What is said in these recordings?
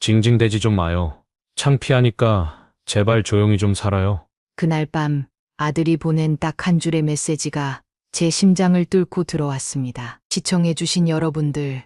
징징대지 좀 마요. 창피하니까 제발 조용히 좀 살아요. 그날 밤 아들이 보낸 딱 한 줄의 메시지가 제 심장을 뚫고 들어왔습니다. 시청해주신 여러분들,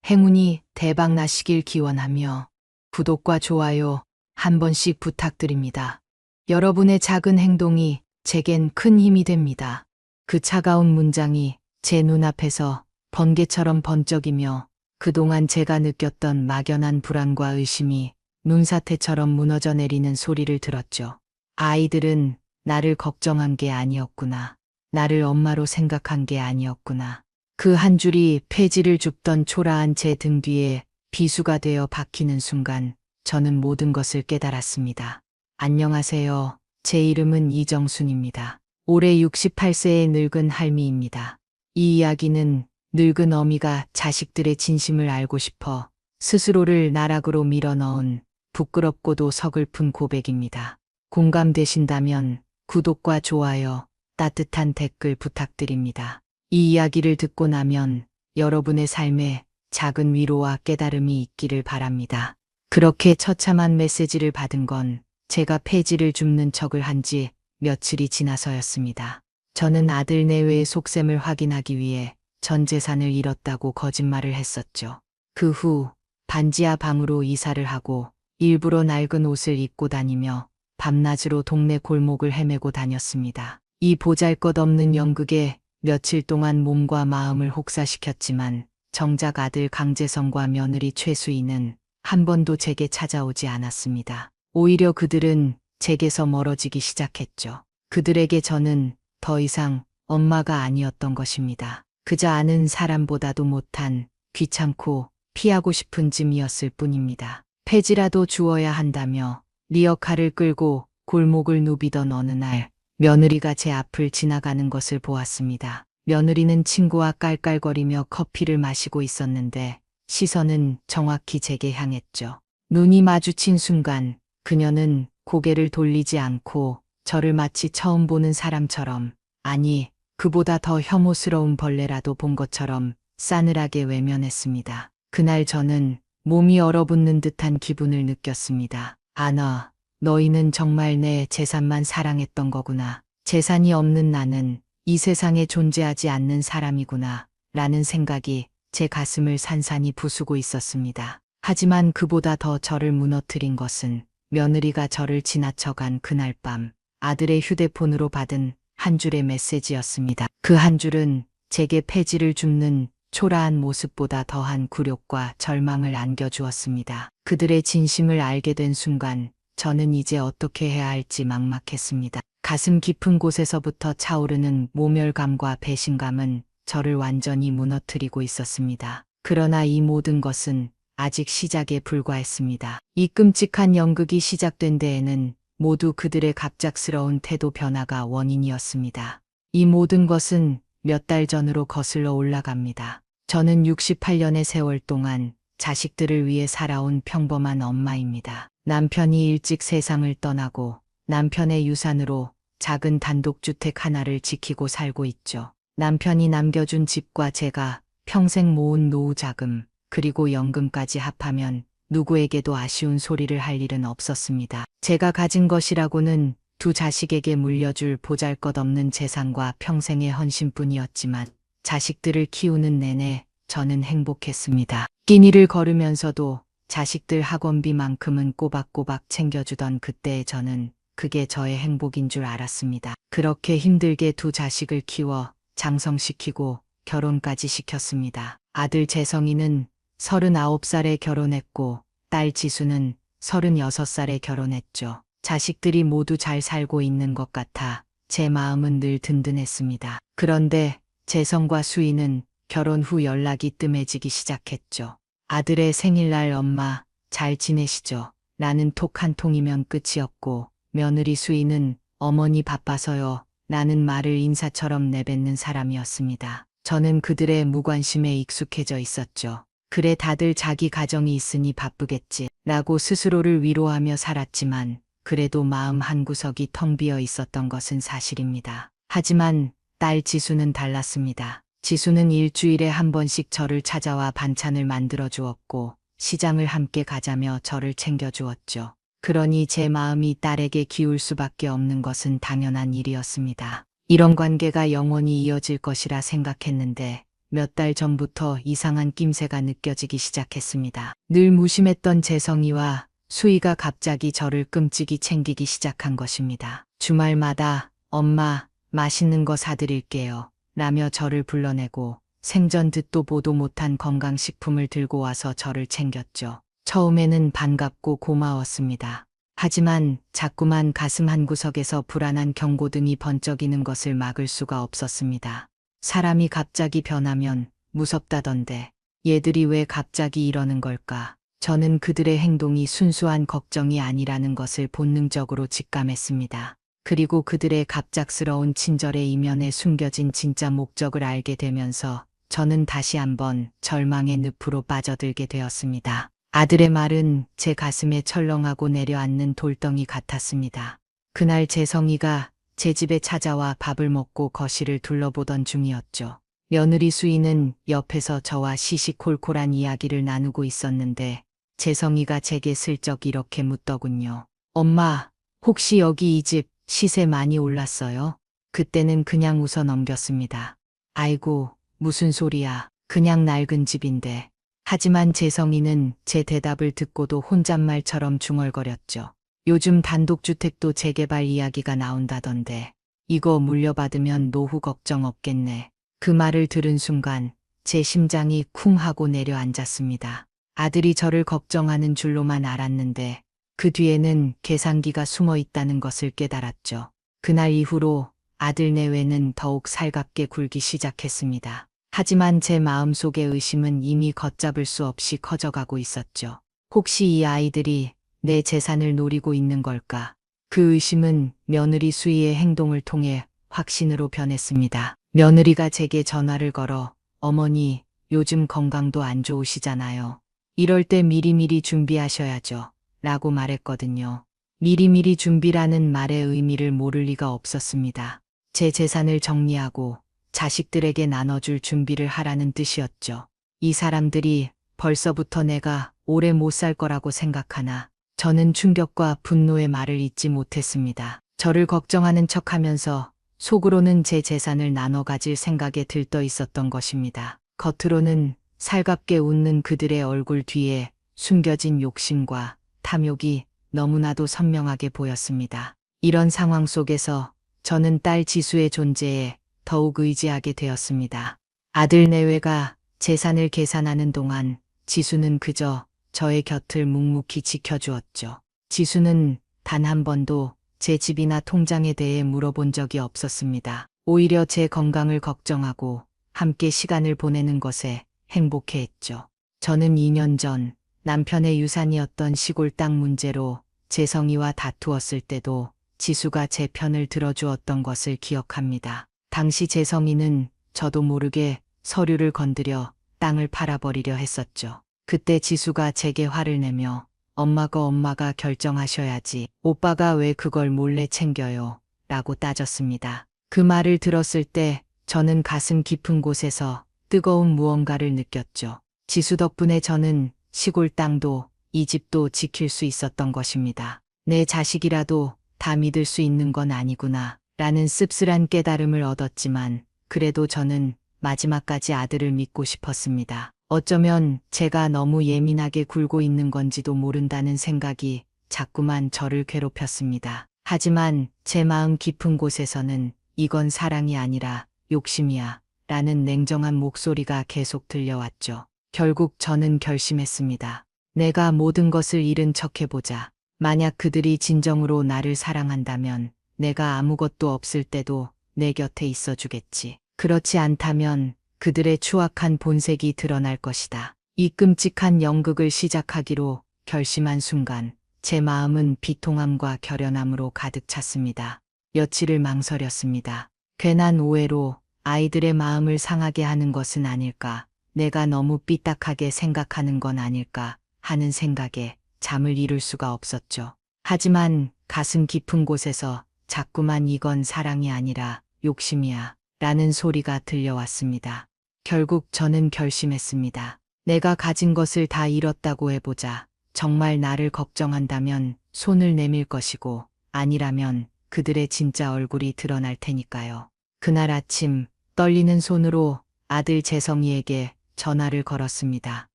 행운이 대박 나시길 기원하며 구독과 좋아요 한 번씩 부탁드립니다. 여러분의 작은 행동이 제겐 큰 힘이 됩니다. 그 차가운 문장이 제 눈앞에서 번개처럼 번쩍이며 그동안 제가 느꼈던 막연한 불안과 의심이 눈사태처럼 무너져 내리는 소리를 들었죠. 아이들은 나를 걱정한 게 아니었구나. 나를 엄마로 생각한 게 아니었구나. 그 한 줄이 폐지를 줍던 초라한 제 등 뒤에 비수가 되어 박히는 순간 저는 모든 것을 깨달았습니다. 안녕하세요. 제 이름은 이정순입니다. 올해 68세의 늙은 할미입니다. 이 이야기는 늙은 어미가 자식들의 진심을 알고 싶어 스스로를 나락으로 밀어넣은 부끄럽고도 서글픈 고백입니다. 공감되신다면 구독과 좋아요, 따뜻한 댓글 부탁드립니다. 이 이야기를 듣고 나면 여러분의 삶에 작은 위로와 깨달음이 있기를 바랍니다. 그렇게 처참한 메시지를 받은 건 제가 폐지를 줍는 척을 한 지 며칠이 지나서였습니다. 저는 아들 내외의 속셈을 확인하기 위해 전 재산을 잃었다고 거짓말을 했었죠. 그 후 반지하 방으로 이사를 하고 일부러 낡은 옷을 입고 다니며 밤낮으로 동네 골목을 헤매고 다녔습니다. 이 보잘것없는 연극에 며칠 동안 몸과 마음을 혹사시켰지만 정작 아들 강재성과 며느리 최수희는 한 번도 제게 찾아오지 않았습니다. 오히려 그들은 제게서 멀어지기 시작했죠. 그들에게 저는 더 이상 엄마가 아니었던 것입니다. 그저 아는 사람보다도 못한 귀찮고 피하고 싶은 쯤이었을 뿐입니다. 폐지라도 주어야 한다며 리어카를 끌고 골목을 누비던 어느 날 며느리가 제 앞을 지나가는 것을 보았습니다. 며느리는 친구와 깔깔거리며 커피를 마시고 있었는데 시선은 정확히 제게 향했죠. 눈이 마주친 순간 그녀는 고개를 돌리지 않고 저를 마치 처음 보는 사람처럼, 아니 그보다 더 혐오스러운 벌레라도 본 것처럼 싸늘하게 외면했습니다. 그날 저는 몸이 얼어붙는 듯한 기분을 느꼈습니다. 아나, 너희는 정말 내 재산만 사랑했던 거구나. 재산이 없는 나는 이 세상에 존재하지 않는 사람이구나. 라는 생각이 제 가슴을 산산이 부수고 있었습니다. 하지만 그보다 더 저를 무너뜨린 것은 며느리가 저를 지나쳐간 그날 밤 아들의 휴대폰으로 받은 한 줄의 메시지였습니다. 그 한 줄은 제게 폐지를 줍는 초라한 모습보다 더한 굴욕과 절망을 안겨주었습니다. 그들의 진심을 알게 된 순간 저는 이제 어떻게 해야 할지 막막했습니다. 가슴 깊은 곳에서부터 차오르는 모멸감과 배신감은 저를 완전히 무너뜨리고 있었습니다. 그러나 이 모든 것은 아직 시작에 불과했습니다. 이 끔찍한 연극이 시작된 데에는 모두 그들의 갑작스러운 태도 변화가 원인이었습니다. 이 모든 것은 몇 달 전으로 거슬러 올라갑니다. 저는 68년의 세월 동안 자식들을 위해 살아온 평범한 엄마입니다. 남편이 일찍 세상을 떠나고 남편의 유산으로 작은 단독주택 하나를 지키고 살고 있죠. 남편이 남겨준 집과 제가 평생 모은 노후 자금, 그리고 연금까지 합하면 누구에게도 아쉬운 소리를 할 일은 없었습니다. 제가 가진 것이라고는 두 자식에게 물려줄 보잘것없는 재산과 평생의 헌신뿐이었지만 자식들을 키우는 내내 저는 행복했습니다. 끼니를 거르면서도 자식들 학원비만큼은 꼬박꼬박 챙겨주던 그때의 저는 그게 저의 행복인 줄 알았습니다. 그렇게 힘들게 두 자식을 키워 장성시키고 결혼까지 시켰습니다. 아들 재성이는 39살에 결혼했고 딸 지수는 36살에 결혼했죠. 자식들이 모두 잘 살고 있는 것 같아 제 마음은 늘 든든했습니다. 그런데 재성과 수희는 결혼 후 연락이 뜸해지기 시작했죠. 아들의 생일날 엄마 잘 지내시죠? 라는 톡 한 통이면 끝이었고 며느리 수희는 어머니 바빠서요. 라는 말을 인사처럼 내뱉는 사람이었습니다. 저는 그들의 무관심에 익숙해져 있었죠. 그래 다들 자기 가정이 있으니 바쁘겠지 라고 스스로를 위로하며 살았지만 그래도 마음 한구석이 텅 비어 있었던 것은 사실입니다. 하지만 딸 지수는 달랐습니다. 지수는 일주일에 한 번씩 저를 찾아와 반찬을 만들어 주었고 시장을 함께 가자며 저를 챙겨주었죠. 그러니 제 마음이 딸에게 기울 수밖에 없는 것은 당연한 일이었습니다. 이런 관계가 영원히 이어질 것이라 생각했는데 몇 달 전부터 이상한 낌새가 느껴지기 시작했습니다. 늘 무심했던 재성이와 수희가 갑자기 저를 끔찍이 챙기기 시작한 것입니다. 주말마다 엄마, 맛있는 거 사드릴게요. 라며 저를 불러내고 생전 듣도 보도 못한 건강식품을 들고 와서 저를 챙겼죠. 처음에는 반갑고 고마웠습니다. 하지만 자꾸만 가슴 한구석에서 불안한 경고등이 번쩍이는 것을 막을 수가 없었습니다. 사람이 갑자기 변하면 무섭다던데 얘들이 왜 갑자기 이러는 걸까? 저는 그들의 행동이 순수한 걱정이 아니라는 것을 본능적으로 직감했습니다. 그리고 그들의 갑작스러운 친절의 이면에 숨겨진 진짜 목적을 알게 되면서 저는 다시 한번 절망의 늪으로 빠져들게 되었습니다. 아들의 말은 제 가슴에 철렁하고 내려앉는 돌덩이 같았습니다. 그날 재성이가 제 집에 찾아와 밥을 먹고 거실을 둘러보던 중이었죠. 며느리 수희는 옆에서 저와 시시콜콜한 이야기를 나누고 있었는데 재성이가 제게 슬쩍 이렇게 묻더군요. 엄마, 혹시 여기 이 집 시세 많이 올랐어요? 그때는 그냥 웃어 넘겼습니다. 아이고, 무슨 소리야. 그냥 낡은 집인데. 하지만 재성이는 제 대답을 듣고도 혼잣말처럼 중얼거렸죠. 요즘 단독주택도 재개발 이야기가 나온다던데. 이거 물려받으면 노후 걱정 없겠네. 그 말을 들은 순간 제 심장이 쿵 하고 내려앉았습니다. 아들이 저를 걱정하는 줄로만 알았는데 그 뒤에는 계산기가 숨어 있다는 것을 깨달았죠. 그날 이후로 아들 내외는 더욱 살갑게 굴기 시작했습니다. 하지만 제 마음속의 의심은 이미 걷잡을 수 없이 커져가고 있었죠. 혹시 이 아이들이 내 재산을 노리고 있는 걸까? 그 의심은 며느리 수희의 행동을 통해 확신으로 변했습니다. 며느리가 제게 전화를 걸어 어머니, 요즘 건강도 안 좋으시잖아요. 이럴 때 미리미리 준비하셔야죠. 라고 말했거든요. 미리미리 준비라는 말의 의미를 모를 리가 없었습니다. 제 재산을 정리하고 자식들에게 나눠줄 준비를 하라는 뜻이었죠. 이 사람들이 벌써부터 내가 오래 못 살 거라고 생각하나 저는 충격과 분노의 말을 잇지 못했습니다. 저를 걱정하는 척하면서 속으로는 제 재산을 나눠 가질 생각에 들떠 있었던 것입니다. 겉으로는 살갑게 웃는 그들의 얼굴 뒤에 숨겨진 욕심과 탐욕이 너무나도 선명하게 보였습니다. 이런 상황 속에서 저는 딸 지수의 존재에 더욱 의지하게 되었습니다. 아들 내외가 재산을 계산하는 동안 지수는 그저 저의 곁을 묵묵히 지켜주었죠. 지수는 단 한 번도 제 집이나 통장에 대해 물어본 적이 없었습니다. 오히려 제 건강을 걱정하고 함께 시간을 보내는 것에 행복해했죠. 저는 2년 전 남편의 유산이었던 시골 땅 문제로 재성이와 다투었을 때도 지수가 제 편을 들어주었던 것을 기억합니다. 당시 재성이는 저도 모르게 서류를 건드려 땅을 팔아버리려 했었죠. 그때 지수가 제게 화를 내며 엄마가 결정하셔야지. 오빠가 왜 그걸 몰래 챙겨요? 라고 따졌습니다. 그 말을 들었을 때 저는 가슴 깊은 곳에서 뜨거운 무언가를 느꼈죠. 지수 덕분에 저는 시골 땅도 이 집도 지킬 수 있었던 것입니다. 내 자식이라도 다 믿을 수 있는 건 아니구나 라는 씁쓸한 깨달음을 얻었지만 그래도 저는 마지막까지 아들을 믿고 싶었습니다. 어쩌면 제가 너무 예민하게 굴고 있는 건지도 모른다는 생각이 자꾸만 저를 괴롭혔습니다. 하지만 제 마음 깊은 곳에서는 이건 사랑이 아니라 욕심이야 라는 냉정한 목소리가 계속 들려왔죠. 결국 저는 결심했습니다. 내가 모든 것을 잃은 척해보자. 만약 그들이 진정으로 나를 사랑한다면 내가 아무것도 없을 때도 내 곁에 있어주겠지. 그렇지 않다면 그들의 추악한 본색이 드러날 것이다. 이 끔찍한 연극을 시작하기로 결심한 순간 제 마음은 비통함과 결연함으로 가득 찼습니다. 며칠을 망설였습니다. 괜한 오해로 아이들의 마음을 상하게 하는 것은 아닐까, 내가 너무 삐딱하게 생각하는 건 아닐까 하는 생각에 잠을 이룰 수가 없었죠. 하지만 가슴 깊은 곳에서 자꾸만 이건 사랑이 아니라 욕심이야 라는 소리가 들려왔습니다. 결국 저는 결심했습니다. 내가 가진 것을 다 잃었다고 해보자. 정말 나를 걱정한다면 손을 내밀 것이고 아니라면 그들의 진짜 얼굴이 드러날 테니까요. 그날 아침 떨리는 손으로 아들 재성이에게 전화를 걸었습니다.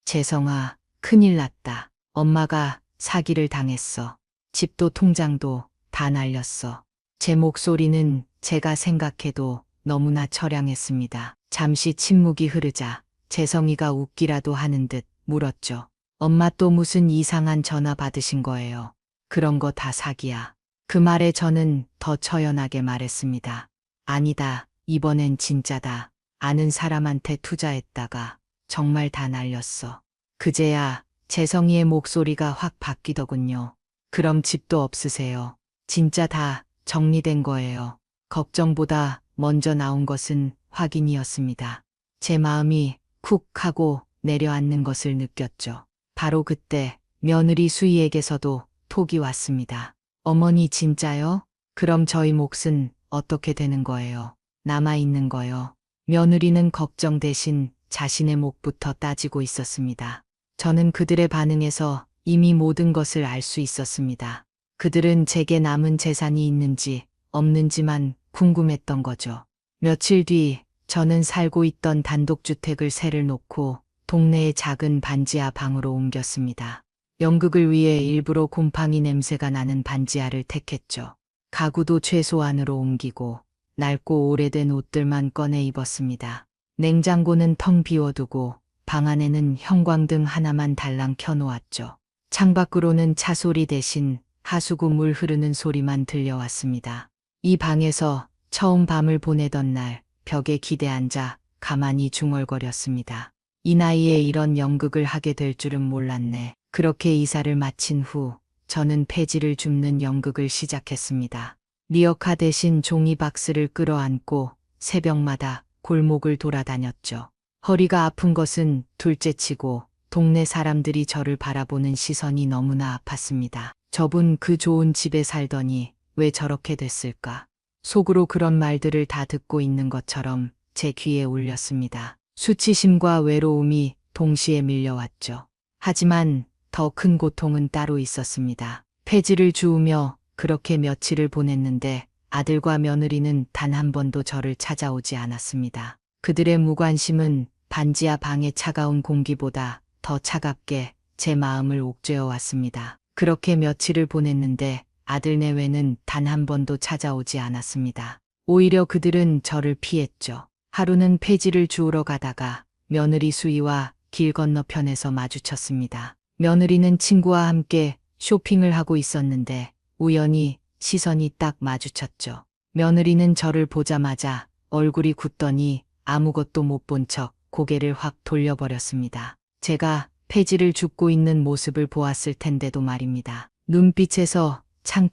재성아, 큰일 났다. 엄마가 사기를 당했어. 집도 통장도 다 날렸어. 제 목소리는 제가 생각해도 너무나 처량했습니다. 잠시 침묵이 흐르자 재성이가 웃기라도 하는 듯 물었죠. 엄마 또 무슨 이상한 전화 받으신 거예요? 그런 거 다 사기야. 그 말에 저는 더 처연하게 말했습니다. 아니다. 이번엔 진짜다. 아는 사람한테 투자했다가 정말 다 날렸어. 그제야 재성이의 목소리가 확 바뀌더군요. 그럼 집도 없으세요. 진짜 다 정리된 거예요. 걱정보다 먼저 나온 것은 확인이었습니다. 제 마음이 쿡 하고 내려앉는 것을 느꼈죠. 바로 그때 며느리 수희에게서도 톡이 왔습니다. 어머니 진짜요? 그럼 저희 몫은 어떻게 되는 거예요? 남아있는 거요. 며느리는 걱정 대신 자신의 몫부터 따지고 있었습니다. 저는 그들의 반응에서 이미 모든 것을 알 수 있었습니다. 그들은 제게 남은 재산이 있는지 없는지만 궁금했던 거죠. 며칠 뒤 저는 살고 있던 단독주택을 세를 놓고 동네의 작은 반지하 방으로 옮겼습니다. 연극을 위해 일부러 곰팡이 냄새가 나는 반지하를 택했죠. 가구도 최소한으로 옮기고 낡고 오래된 옷들만 꺼내 입었습니다. 냉장고는 텅 비워두고 방 안에는 형광등 하나만 달랑 켜놓았죠. 창밖으로는 차 소리 대신 하수구 물 흐르는 소리만 들려왔습니다. 이 방에서 처음 밤을 보내던 날 벽에 기대 앉아 가만히 중얼거렸습니다. 이 나이에 이런 연극을 하게 될 줄은 몰랐네. 그렇게 이사를 마친 후 저는 폐지를 줍는 연극을 시작했습니다. 리어카 대신 종이 박스를 끌어안고 새벽마다 골목을 돌아다녔죠. 허리가 아픈 것은 둘째치고 동네 사람들이 저를 바라보는 시선이 너무나 아팠습니다. 저분 그 좋은 집에 살더니 왜 저렇게 됐을까? 속으로 그런 말들을 다 듣고 있는 것처럼 제 귀에 울렸습니다. 수치심과 외로움이 동시에 밀려왔죠. 하지만 더 큰 고통은 따로 있었습니다. 폐지를 주우며 그렇게 며칠을 보냈는데 아들과 며느리는 단 한 번도 저를 찾아오지 않았습니다. 그들의 무관심은 반지하 방의 차가운 공기보다 더 차갑게 제 마음을 옥죄어 왔습니다. 그렇게 며칠을 보냈는데 아들 내외는 단 한 번도 찾아오지 않았습니다. 오히려 그들은 저를 피했죠. 하루는 폐지를 주우러 가다가 며느리 수희와 길 건너편에서 마주쳤습니다. 며느리는 친구와 함께 쇼핑을 하고 있었는데 우연히 시선이 딱 마주쳤죠. 며느리는 저를 보자마자 얼굴이 굳더니 아무것도 못 본 척 고개를 확 돌려버렸습니다. 제가 폐지를 줍고 있는 모습을 보았을 텐데도 말입니다. 눈빛에서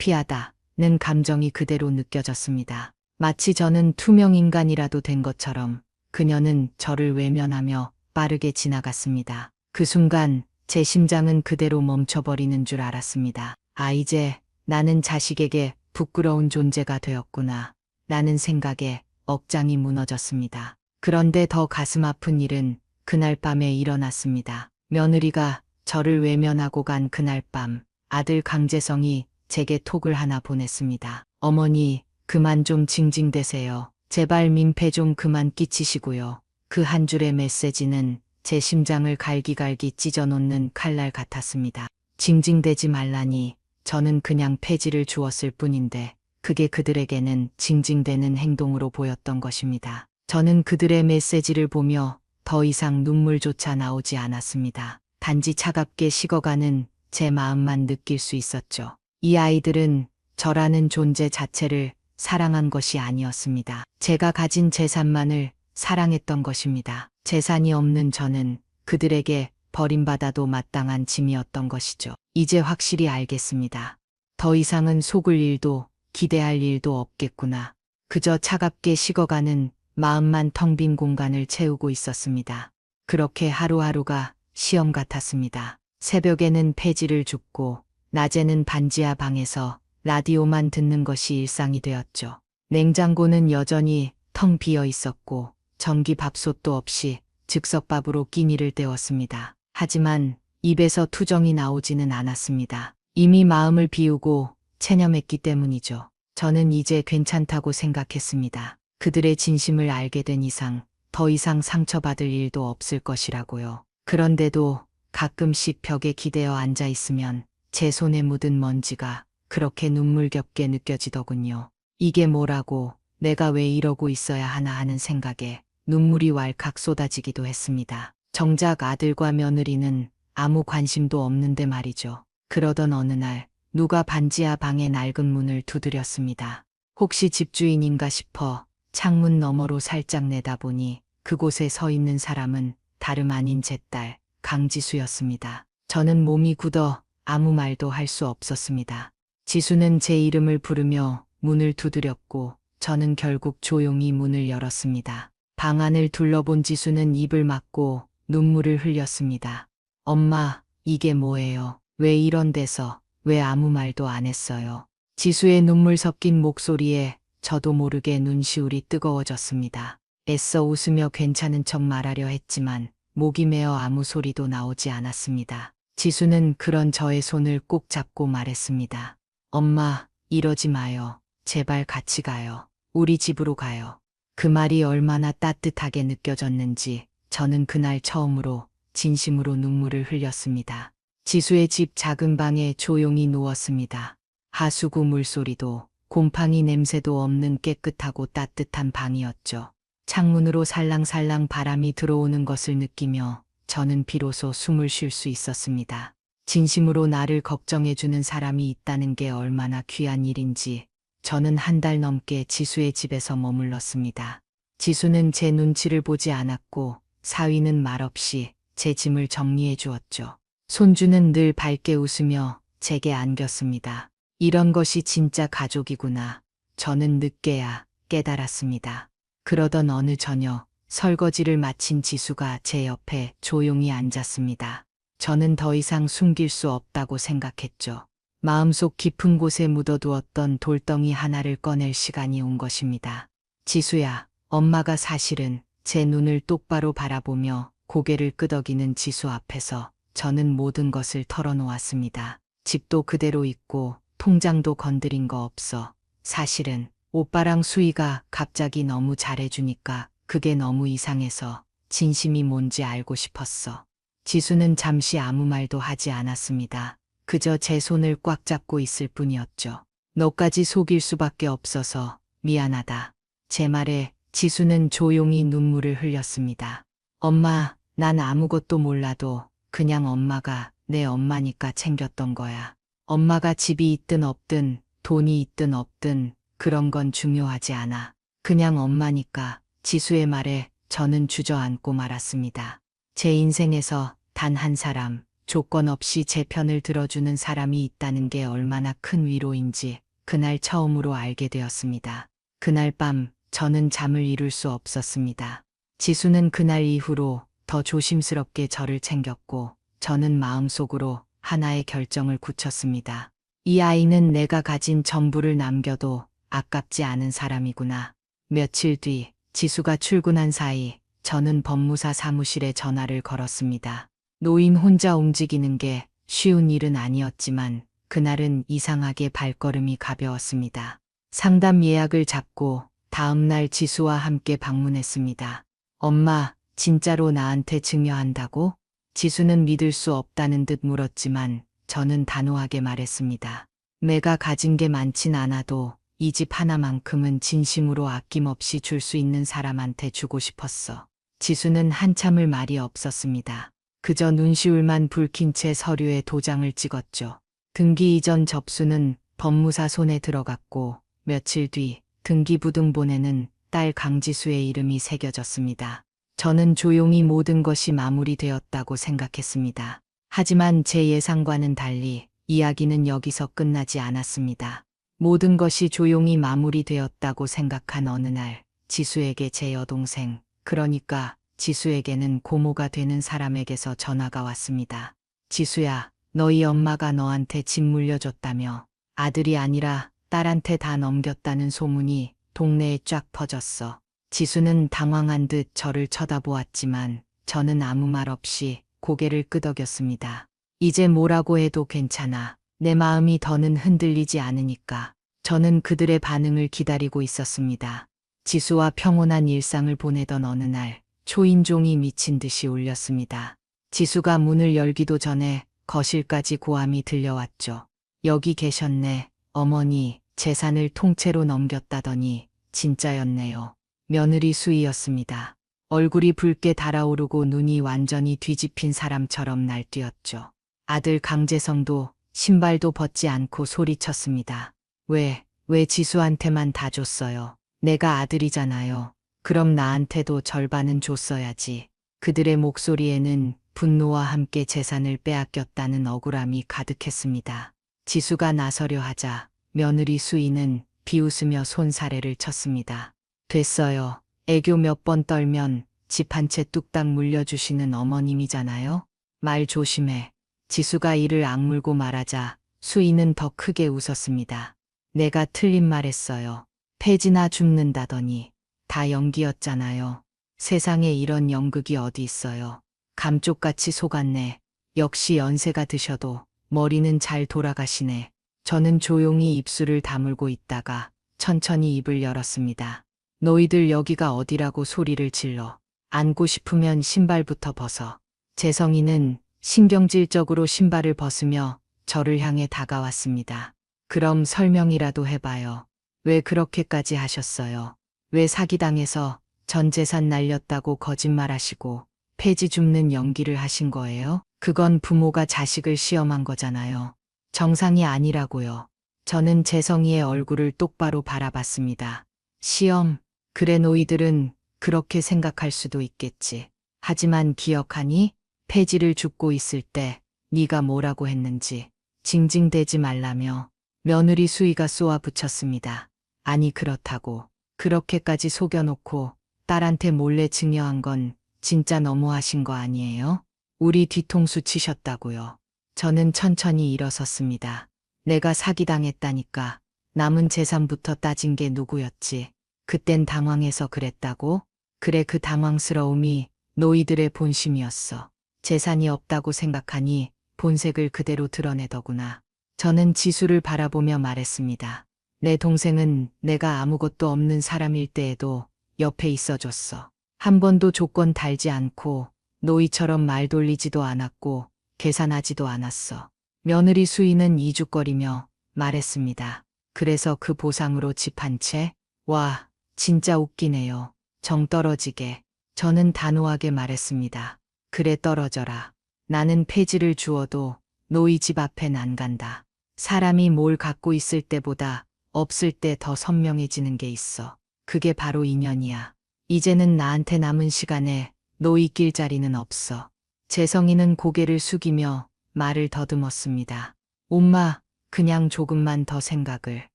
창피하다는 감정이 그대로 느껴졌습니다. 마치 저는 투명 인간이라도 된 것처럼 그녀는 저를 외면하며 빠르게 지나갔습니다. 그 순간 제 심장은 그대로 멈춰버리는 줄 알았습니다. 아, 이제 나는 자식에게 부끄러운 존재가 되었구나. 라는 생각에 억장이 무너졌습니다. 그런데 더 가슴 아픈 일은 그날 밤에 일어났습니다. 며느리가 저를 외면하고 간 그날 밤 아들 강재성이 제게 톡을 하나 보냈습니다. 어머니, 그만 좀 징징대세요. 제발 민폐 좀 그만 끼치시고요. 그 한 줄의 메시지는 제 심장을 갈기갈기 찢어놓는 칼날 같았습니다. 징징대지 말라니 저는 그냥 폐지를 주었을 뿐인데 그게 그들에게는 징징대는 행동으로 보였던 것입니다. 저는 그들의 메시지를 보며 더 이상 눈물조차 나오지 않았습니다. 단지 차갑게 식어가는 제 마음만 느낄 수 있었죠. 이 아이들은 저라는 존재 자체를 사랑한 것이 아니었습니다. 제가 가진 재산만을 사랑했던 것입니다. 재산이 없는 저는 그들에게 버림받아도 마땅한 짐이었던 것이죠. 이제 확실히 알겠습니다. 더 이상은 속을 일도 기대할 일도 없겠구나. 그저 차갑게 식어가는 마음만 텅 빈 공간을 채우고 있었습니다. 그렇게 하루하루가 시험 같았습니다. 새벽에는 폐지를 줍고 낮에는 반지하 방에서 라디오만 듣는 것이 일상이 되었죠. 냉장고는 여전히 텅 비어 있었고 전기밥솥도 없이 즉석밥으로 끼니를 때웠습니다. 하지만 입에서 투정이 나오지는 않았습니다. 이미 마음을 비우고 체념했기 때문이죠. 저는 이제 괜찮다고 생각했습니다. 그들의 진심을 알게 된 이상 더 이상 상처받을 일도 없을 것이라고요. 그런데도 가끔씩 벽에 기대어 앉아 있으면 제 손에 묻은 먼지가 그렇게 눈물겹게 느껴지더군요. 이게 뭐라고, 내가 왜 이러고 있어야 하나 하는 생각에 눈물이 왈칵 쏟아지기도 했습니다. 정작 아들과 며느리는 아무 관심도 없는데 말이죠. 그러던 어느 날 누가 반지하 방의 낡은 문을 두드렸습니다. 혹시 집주인인가 싶어 창문 너머로 살짝 내다보니 그곳에 서 있는 사람은 다름 아닌 제 딸 강지수였습니다. 저는 몸이 굳어 아무 말도 할 수 없었습니다. 지수는 제 이름을 부르며 문을 두드렸고 저는 결국 조용히 문을 열었습니다. 방 안을 둘러본 지수는 입을 막고 눈물을 흘렸습니다. 엄마, 이게 뭐예요? 왜 이런 데서, 왜 아무 말도 안 했어요? 지수의 눈물 섞인 목소리에 저도 모르게 눈시울이 뜨거워졌습니다. 애써 웃으며 괜찮은 척 말하려 했지만 목이 메어 아무 소리도 나오지 않았습니다. 지수는 그런 저의 손을 꼭 잡고 말했습니다. 엄마, 이러지 마요. 제발 같이 가요. 우리 집으로 가요. 그 말이 얼마나 따뜻하게 느껴졌는지 저는 그날 처음으로 진심으로 눈물을 흘렸습니다. 지수의 집 작은 방에 조용히 누웠습니다. 하수구 물소리도 곰팡이 냄새도 없는 깨끗하고 따뜻한 방이었죠. 창문으로 살랑살랑 바람이 들어오는 것을 느끼며 저는 비로소 숨을 쉴 수 있었습니다. 진심으로 나를 걱정해주는 사람이 있다는 게 얼마나 귀한 일인지 저는 한 달 넘게 지수의 집에서 머물렀습니다. 지수는 제 눈치를 보지 않았고 사위는 말없이 제 짐을 정리해 주었죠. 손주는 늘 밝게 웃으며 제게 안겼습니다. 이런 것이 진짜 가족이구나. 저는 늦게야 깨달았습니다. 그러던 어느 저녁 설거지를 마친 지수가 제 옆에 조용히 앉았습니다. 저는 더 이상 숨길 수 없다고 생각했죠. 마음속 깊은 곳에 묻어두었던 돌덩이 하나를 꺼낼 시간이 온 것입니다. 지수야, 엄마가 사실은 제 눈을 똑바로 바라보며 고개를 끄덕이는 지수 앞에서 저는 모든 것을 털어놓았습니다. 집도 그대로 있고 통장도 건드린 거 없어. 사실은 오빠랑 수희가 갑자기 너무 잘해주니까 그게 너무 이상해서 진심이 뭔지 알고 싶었어. 지수는 잠시 아무 말도 하지 않았습니다. 그저 제 손을 꽉 잡고 있을 뿐이었죠. 너까지 속일 수밖에 없어서 미안하다. 제 말에 지수는 조용히 눈물을 흘렸습니다. 엄마, 난 아무것도 몰라도 그냥 엄마가 내 엄마니까 챙겼던 거야. 엄마가 집이 있든 없든 돈이 있든 없든 그런 건 중요하지 않아. 그냥 엄마니까. 지수의 말에 저는 주저앉고 말았습니다. 제 인생에서 단 한 사람, 조건 없이 제 편을 들어주는 사람이 있다는 게 얼마나 큰 위로인지 그날 처음으로 알게 되었습니다. 그날 밤 저는 잠을 이룰 수 없었습니다. 지수는 그날 이후로 더 조심스럽게 저를 챙겼고 저는 마음속으로 하나의 결정을 굳혔습니다. 이 아이는 내가 가진 전부를 남겨도 아깝지 않은 사람이구나. 며칠 뒤 지수가 출근한 사이 저는 법무사 사무실에 전화를 걸었습니다. 노인 혼자 움직이는 게 쉬운 일은 아니었지만 그날은 이상하게 발걸음이 가벼웠습니다. 상담 예약을 잡고 다음날 지수와 함께 방문했습니다. 엄마, 진짜로 나한테 증여한다고? 지수는 믿을 수 없다는 듯 물었지만 저는 단호하게 말했습니다. 내가 가진 게 많진 않아도 이 집 하나만큼은 진심으로 아낌없이 줄 수 있는 사람한테 주고 싶었어. 지수는 한참을 말이 없었습니다. 그저 눈시울만 붉힌 채 서류에 도장을 찍었죠. 등기 이전 접수는 법무사 손에 들어갔고 며칠 뒤 등기부등본에는 딸 강지수의 이름이 새겨졌습니다. 저는 조용히 모든 것이 마무리되었다고 생각했습니다. 하지만 제 예상과는 달리 이야기는 여기서 끝나지 않았습니다. 모든 것이 조용히 마무리되었다고 생각한 어느 날 지수에게 제 여동생, 그러니까 지수에게는 고모가 되는 사람에게서 전화가 왔습니다. 지수야, 너희 엄마가 너한테 집 물려줬다며. 아들이 아니라 딸한테 다 넘겼다는 소문이 동네에 쫙 퍼졌어. 지수는 당황한 듯 저를 쳐다보았지만 저는 아무 말 없이 고개를 끄덕였습니다. 이제 뭐라고 해도 괜찮아. 내 마음이 더는 흔들리지 않으니까. 저는 그들의 반응을 기다리고 있었습니다. 지수와 평온한 일상을 보내던 어느 날, 초인종이 미친 듯이 울렸습니다. 지수가 문을 열기도 전에 거실까지 고함이 들려왔죠. 여기 계셨네. 어머니, 재산을 통째로 넘겼다더니 진짜였네요. 며느리 수희였습니다. 얼굴이 붉게 달아오르고 눈이 완전히 뒤집힌 사람처럼 날뛰었죠. 아들 강재성도 신발도 벗지 않고 소리쳤습니다. 왜 지수한테만 다 줬어요? 내가 아들이잖아요. 그럼 나한테도 절반은 줬어야지. 그들의 목소리에는 분노와 함께 재산을 빼앗겼다는 억울함이 가득했습니다. 지수가 나서려 하자 며느리 수희는 비웃으며 손사래를 쳤습니다. 됐어요. 애교 몇 번 떨면 집 한 채 뚝딱 물려주시는 어머님이잖아요. 말 조심해. 지수가 이를 악물고 말하자 수희는 더 크게 웃었습니다. 내가 틀린 말 했어요. 폐지나 줍는다더니 다 연기였잖아요. 세상에 이런 연극이 어디 있어요. 감쪽같이 속았네. 역시 연세가 드셔도 머리는 잘 돌아가시네. 저는 조용히 입술을 다물고 있다가 천천히 입을 열었습니다. 너희들 여기가 어디라고 소리를 질러. 앉고 싶으면 신발부터 벗어. 재성이는 신경질적으로 신발을 벗으며 저를 향해 다가왔습니다. 그럼 설명이라도 해봐요. 왜 그렇게까지 하셨어요? 왜 사기당해서 전 재산 날렸다고 거짓말하시고 폐지 줍는 연기를 하신 거예요? 그건 부모가 자식을 시험한 거잖아요. 정상이 아니라고요. 저는 재성이의 얼굴을 똑바로 바라봤습니다. 시험, 그래 너희들은 그렇게 생각할 수도 있겠지. 하지만 기억하니? 폐지를 줍고 있을 때 네가 뭐라고 했는지. 징징대지 말라며 며느리 수희가 쏘아붙였습니다. 아니 그렇다고 그렇게까지 속여놓고 딸한테 몰래 증여한 건 진짜 너무하신 거 아니에요? 우리 뒤통수 치셨다고요. 저는 천천히 일어섰습니다. 내가 사기당했다니까. 남은 재산부터 따진 게 누구였지. 그땐 당황해서 그랬다고? 그래 그 당황스러움이 너희들의 본심이었어. 재산이 없다고 생각하니 본색을 그대로 드러내더구나. 저는 지수를 바라보며 말했습니다. 내 동생은 내가 아무것도 없는 사람일 때에도 옆에 있어줬어. 한 번도 조건 달지 않고 노이처럼 말 돌리지도 않았고 계산하지도 않았어. 며느리 수희는 이죽거리며 말했습니다. 그래서 그 보상으로 집 한 채? 와, 진짜 웃기네요. 정 떨어지게. 저는 단호하게 말했습니다. 그래 떨어져라. 나는 폐지를 주어도 노이 집 앞엔 안 간다. 사람이 뭘 갖고 있을 때보다 없을 때 더 선명해지는 게 있어. 그게 바로 인연이야. 이제는 나한테 남은 시간에 노이 낄 자리는 없어. 재성이는 고개를 숙이며 말을 더듬었습니다. 엄마, 그냥 조금만 더 생각을.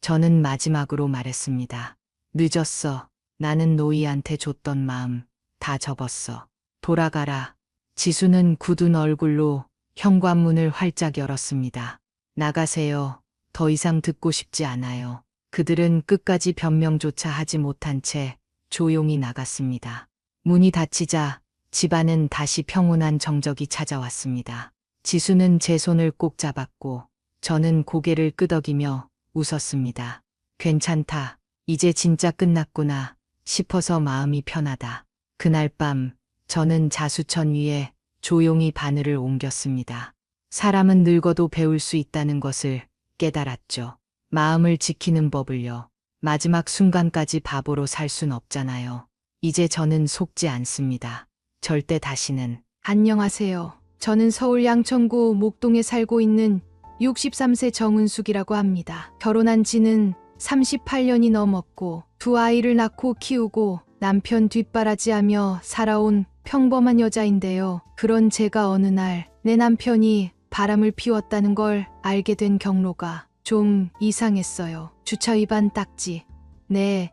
저는 마지막으로 말했습니다. 늦었어. 나는 노이한테 줬던 마음 다 접었어. 돌아가라. 지수는 굳은 얼굴로 현관문을 활짝 열었습니다. 나가세요. 더 이상 듣고 싶지 않아요. 그들은 끝까지 변명조차 하지 못한 채 조용히 나갔습니다. 문이 닫히자 집안은 다시 평온한 정적이 찾아왔습니다. 지수는 제 손을 꼭 잡았고 저는 고개를 끄덕이며 웃었습니다. 괜찮다. 이제 진짜 끝났구나 싶어서 마음이 편하다. 그날 밤 저는 자수천 위에 조용히 바늘을 옮겼습니다. 사람은 늙어도 배울 수 있다는 것을 깨달았죠. 마음을 지키는 법을요. 마지막 순간까지 바보로 살 순 없잖아요. 이제 저는 속지 않습니다. 절대 다시는. 안녕하세요. 저는 서울 양천구 목동에 살고 있는 63세 정은숙이라고 합니다. 결혼한 지는 38년이 넘었고 두 아이를 낳고 키우고 남편 뒷바라지하며 살아온 평범한 여자인데요. 그런 제가 어느 날 내 남편이 바람을 피웠다는 걸 알게 된 경로가 좀 이상했어요. 주차 위반 딱지. 네,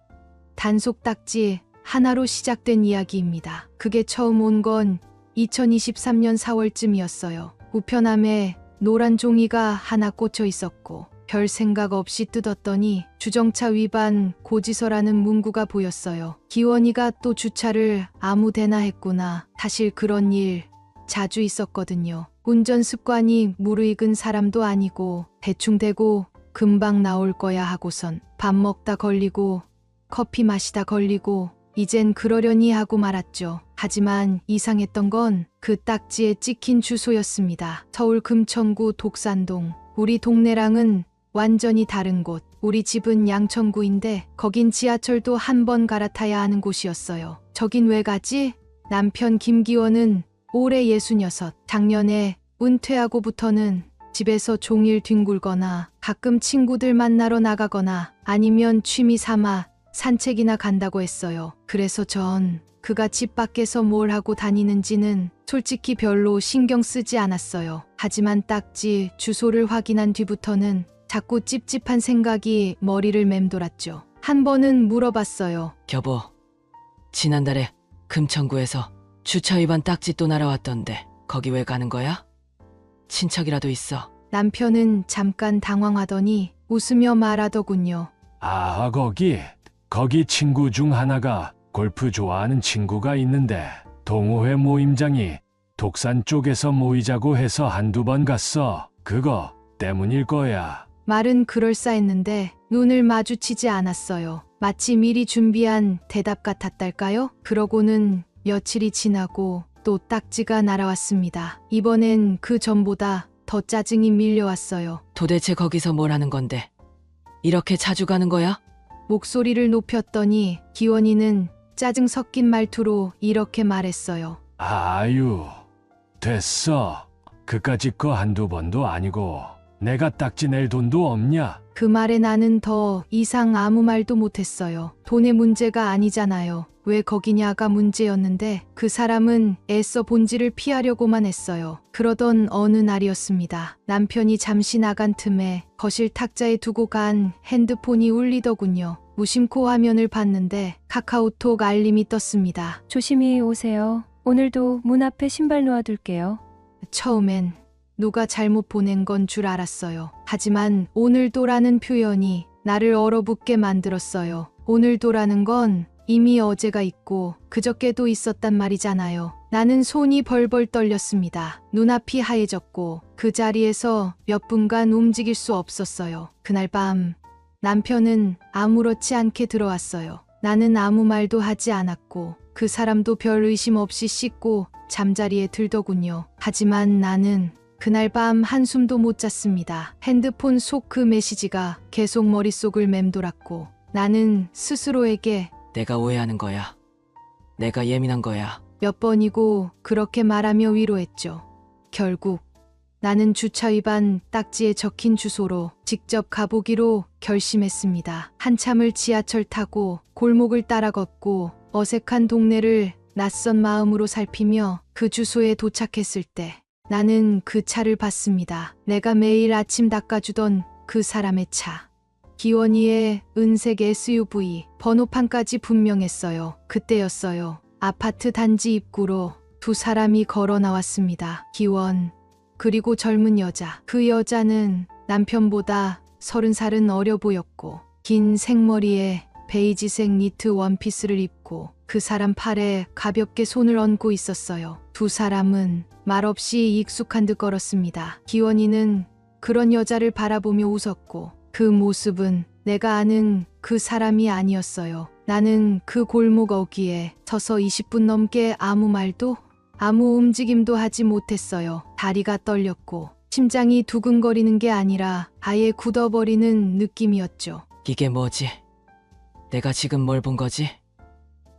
단속 딱지 하나로 시작된 이야기입니다. 그게 처음 온 건 2023년 4월쯤이었어요. 우편함에 노란 종이가 하나 꽂혀 있었고 별 생각 없이 뜯었더니 주정차 위반 고지서라는 문구가 보였어요. 기원이가 또 주차를 아무 데나 했구나. 사실 그런 일 자주 있었거든요. 운전 습관이 무르익은 사람도 아니고 대충 대고 금방 나올 거야 하고선 밥 먹다 걸리고 커피 마시다 걸리고 이젠 그러려니 하고 말았죠. 하지만 이상했던 건 그 딱지에 찍힌 주소였습니다. 서울 금천구 독산동. 우리 동네랑은 완전히 다른 곳. 우리 집은 양천구인데 거긴 지하철도 한 번 갈아타야 하는 곳이었어요. 저긴 왜 가지? 남편 김기원은 올해 66. 작년에 은퇴하고부터는 집에서 종일 뒹굴거나 가끔 친구들 만나러 나가거나 아니면 취미 삼아 산책이나 간다고 했어요. 그래서 전 그가 집 밖에서 뭘 하고 다니는지는 솔직히 별로 신경 쓰지 않았어요. 하지만 딱지 주소를 확인한 뒤부터는 자꾸 찝찝한 생각이 머리를 맴돌았죠. 한 번은 물어봤어요. 여보, 지난달에 금천구에서 주차 위반 딱지 또 날아왔던데 거기 왜 가는 거야? 친척이라도 있어? 남편은 잠깐 당황하더니 웃으며 말하더군요. 아, 거기 친구 중 하나가 골프 좋아하는 친구가 있는데 동호회 모임장이 독산 쪽에서 모이자고 해서 한두 번 갔어. 그거 때문일 거야. 말은 그럴싸했는데 눈을 마주치지 않았어요. 마치 미리 준비한 대답 같았달까요? 그러고는 며칠이 지나고 또 딱지가 날아왔습니다. 이번엔 그 전보다 더 짜증이 밀려왔어요. 도대체 거기서 뭘 하는 건데? 이렇게 자주 가는 거야? 목소리를 높였더니 기원이는 짜증 섞인 말투로 이렇게 말했어요. 아유, 됐어. 그까짓 거 한두 번도 아니고 내가 딱지 낼 돈도 없냐? 그 말에 나는 더 이상 아무 말도 못했어요. 돈의 문제가 아니잖아요. 왜 거기냐가 문제였는데 그 사람은 애써 본질을 피하려고만 했어요. 그러던 어느 날이었습니다. 남편이 잠시 나간 틈에 거실 탁자에 두고 간 핸드폰이 울리더군요. 무심코 화면을 봤는데 카카오톡 알림이 떴습니다. 조심히 오세요. 오늘도 문 앞에 신발 놓아둘게요. 처음엔 누가 잘못 보낸 건 줄 알았어요. 하지만 오늘도라는 표현이 나를 얼어붙게 만들었어요. 오늘도라는 건 이미 어제가 있고 그저께도 있었단 말이잖아요. 나는 손이 벌벌 떨렸습니다. 눈앞이 하얘졌고 그 자리에서 몇 분간 움직일 수 없었어요. 그날 밤 남편은 아무렇지 않게 들어왔어요. 나는 아무 말도 하지 않았고 그 사람도 별 의심 없이 씻고 잠자리에 들더군요. 하지만 나는 그날 밤 한숨도 못 잤습니다. 핸드폰 속 그 메시지가 계속 머릿속을 맴돌았고 나는 스스로에게 내가 오해하는 거야. 내가 예민한 거야. 몇 번이고 그렇게 말하며 위로했죠. 결국 나는 주차 위반 딱지에 적힌 주소로 직접 가보기로 결심했습니다. 한참을 지하철 타고 골목을 따라 걷고 어색한 동네를 낯선 마음으로 살피며 그 주소에 도착했을 때 나는 그 차를 봤습니다. 내가 매일 아침 닦아주던 그 사람의 차. 기원이의 은색 SUV, 번호판까지 분명했어요. 그때였어요. 아파트 단지 입구로 두 사람이 걸어 나왔습니다. 기원, 그리고 젊은 여자. 그 여자는 남편보다 30살은 어려 보였고 긴 생머리에 베이지색 니트 원피스를 입고 그 사람 팔에 가볍게 손을 얹고 있었어요. 두 사람은 말없이 익숙한 듯 걸었습니다. 기원이는 그런 여자를 바라보며 웃었고 그 모습은 내가 아는 그 사람이 아니었어요. 나는 그 골목 어귀에 서서 20분 넘게 아무 말도 아무 움직임도 하지 못했어요. 다리가 떨렸고 심장이 두근거리는 게 아니라 아예 굳어버리는 느낌이었죠. 이게 뭐지? 내가 지금 뭘 본 거지?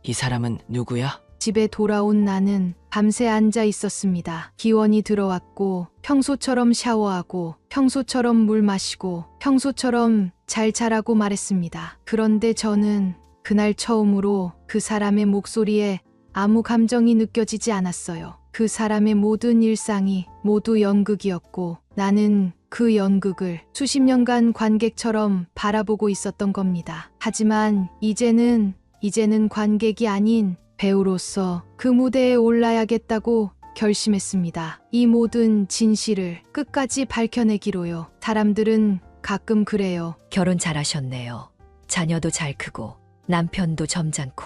이 사람은 누구야? 집에 돌아온 나는 밤새 앉아 있었습니다. 기원이 들어왔고 평소처럼 샤워하고 평소처럼 물 마시고 평소처럼 잘 자라고 말했습니다. 그런데 저는 그날 처음으로 그 사람의 목소리에 아무 감정이 느껴지지 않았어요. 그 사람의 모든 일상이 모두 연극이었고 나는 그 연극을 수십 년간 관객처럼 바라보고 있었던 겁니다. 하지만 이제는 관객이 아닌 배우로서 그 무대에 올라야겠다고 결심했습니다. 이 모든 진실을 끝까지 밝혀내기로요. 사람들은 가끔 그래요. 결혼 잘하셨네요. 자녀도 잘 크고 남편도 점잖고.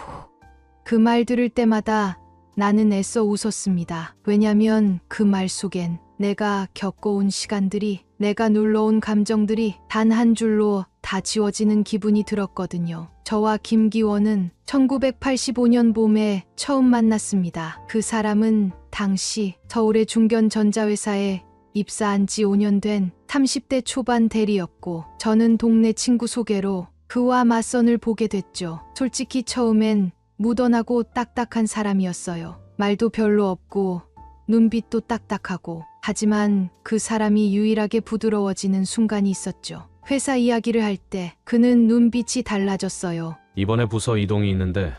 그 말 들을 때마다 나는 애써 웃었습니다. 왜냐면 그 말 속엔 내가 겪어온 시간들이, 내가 눌러온 감정들이 단 한 줄로 다 지워지는 기분이 들었거든요. 저와 김기원은 1985년 봄에 처음 만났습니다. 그 사람은 당시 서울의 중견 전자회사에 입사한 지 5년 된 30대 초반 대리였고, 저는 동네 친구 소개로 그와 맞선을 보게 됐죠. 솔직히 처음엔 무던하고 딱딱한 사람이었어요. 말도 별로 없고 눈빛도 딱딱하고. 하지만 그 사람이 유일하게 부드러워지는 순간이 있었죠. 회사 이야기를 할 때 그는 눈빛이 달라졌어요. 이번에 부서 이동이 있는데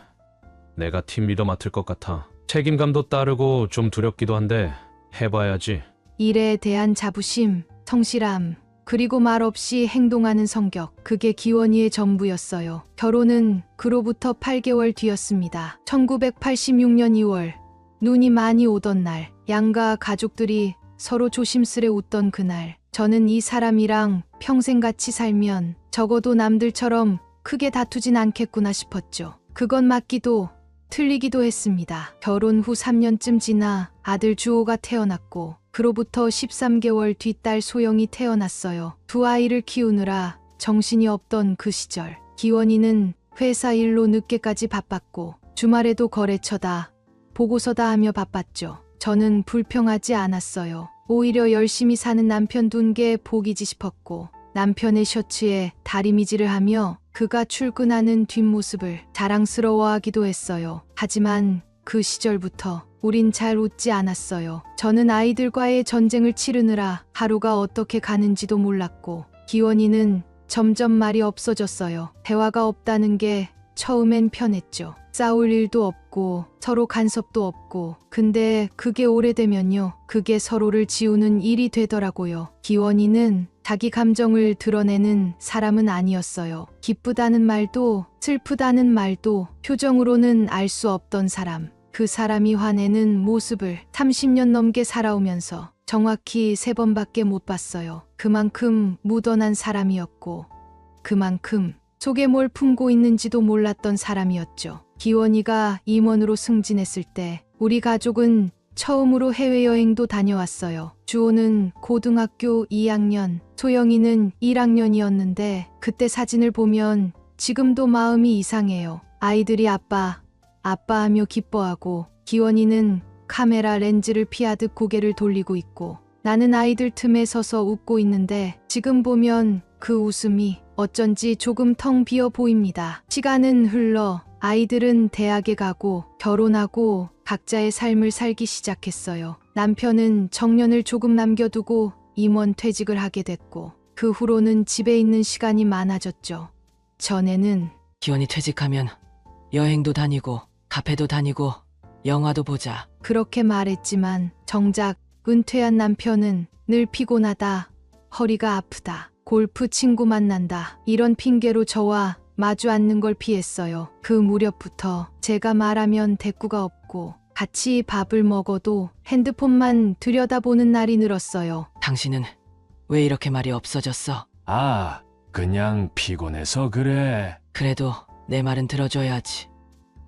내가 팀 리더 맡을 것 같아. 책임감도 따르고 좀 두렵기도 한데 해봐야지. 일에 대한 자부심, 성실함, 그리고 말없이 행동하는 성격, 그게 기원이의 전부였어요. 결혼은 그로부터 8개월 뒤였습니다. 1986년 2월, 눈이 많이 오던 날, 양가 가족들이 서로 조심스레 웃던 그날, 저는 이 사람이랑 평생 같이 살면 적어도 남들처럼 크게 다투진 않겠구나 싶었죠. 그건 맞기도 틀리기도 했습니다. 결혼 후 3년쯤 지나 아들 주호가 태어났고, 그로부터 13개월 뒤 딸 소영이 태어났어요. 두 아이를 키우느라 정신이 없던 그 시절, 기원이는 회사 일로 늦게까지 바빴고 주말에도 거래처다, 보고서다 하며 바빴죠. 저는 불평하지 않았어요. 오히려 열심히 사는 남편 둔 게 복이지 싶었고, 남편의 셔츠에 다리미질을 하며 그가 출근하는 뒷모습을 자랑스러워하기도 했어요. 하지만 그 시절부터 우린 잘 웃지 않았어요. 저는 아이들과의 전쟁을 치르느라 하루가 어떻게 가는지도 몰랐고, 기원이는 점점 말이 없어졌어요. 대화가 없다는 게 처음엔 편했죠. 싸울 일도 없고 서로 간섭도 없고. 근데 그게 오래되면요, 그게 서로를 지우는 일이 되더라고요. 기원이는 자기 감정을 드러내는 사람은 아니었어요. 기쁘다는 말도 슬프다는 말도 표정으로는 알 수 없던 사람. 그 사람이 화내는 모습을 30년 넘게 살아오면서 정확히 3번밖에 못 봤어요. 그만큼 무던한 사람이었고, 그만큼 속에 뭘 품고 있는지도 몰랐던 사람이었죠. 기원이가 임원으로 승진했을 때 우리 가족은 처음으로 해외여행도 다녀왔어요. 주호는 고등학교 2학년, 소영이는 1학년이었는데 그때 사진을 보면 지금도 마음이 이상해요. 아이들이 아빠 하며 기뻐하고, 기원이는 카메라 렌즈를 피하듯 고개를 돌리고 있고, 나는 아이들 틈에 서서 웃고 있는데 지금 보면 그 웃음이 어쩐지 조금 텅 비어 보입니다. 시간은 흘러 아이들은 대학에 가고 결혼하고 각자의 삶을 살기 시작했어요. 남편은 정년을 조금 남겨두고 임원 퇴직을 하게 됐고, 그 후로는 집에 있는 시간이 많아졌죠. 전에는 기원이 퇴직하면 여행도 다니고 카페도 다니고 영화도 보자. 그렇게 말했지만 정작 은퇴한 남편은 늘 피곤하다, 허리가 아프다, 골프 친구 만난다, 이런 핑계로 저와 마주 앉는 걸 피했어요. 그 무렵부터 제가 말하면 대꾸가 없고 같이 밥을 먹어도 핸드폰만 들여다보는 날이 늘었어요. 당신은 왜 이렇게 말이 없어졌어? 아, 그냥 피곤해서 그래. 그래도 내 말은 들어줘야지.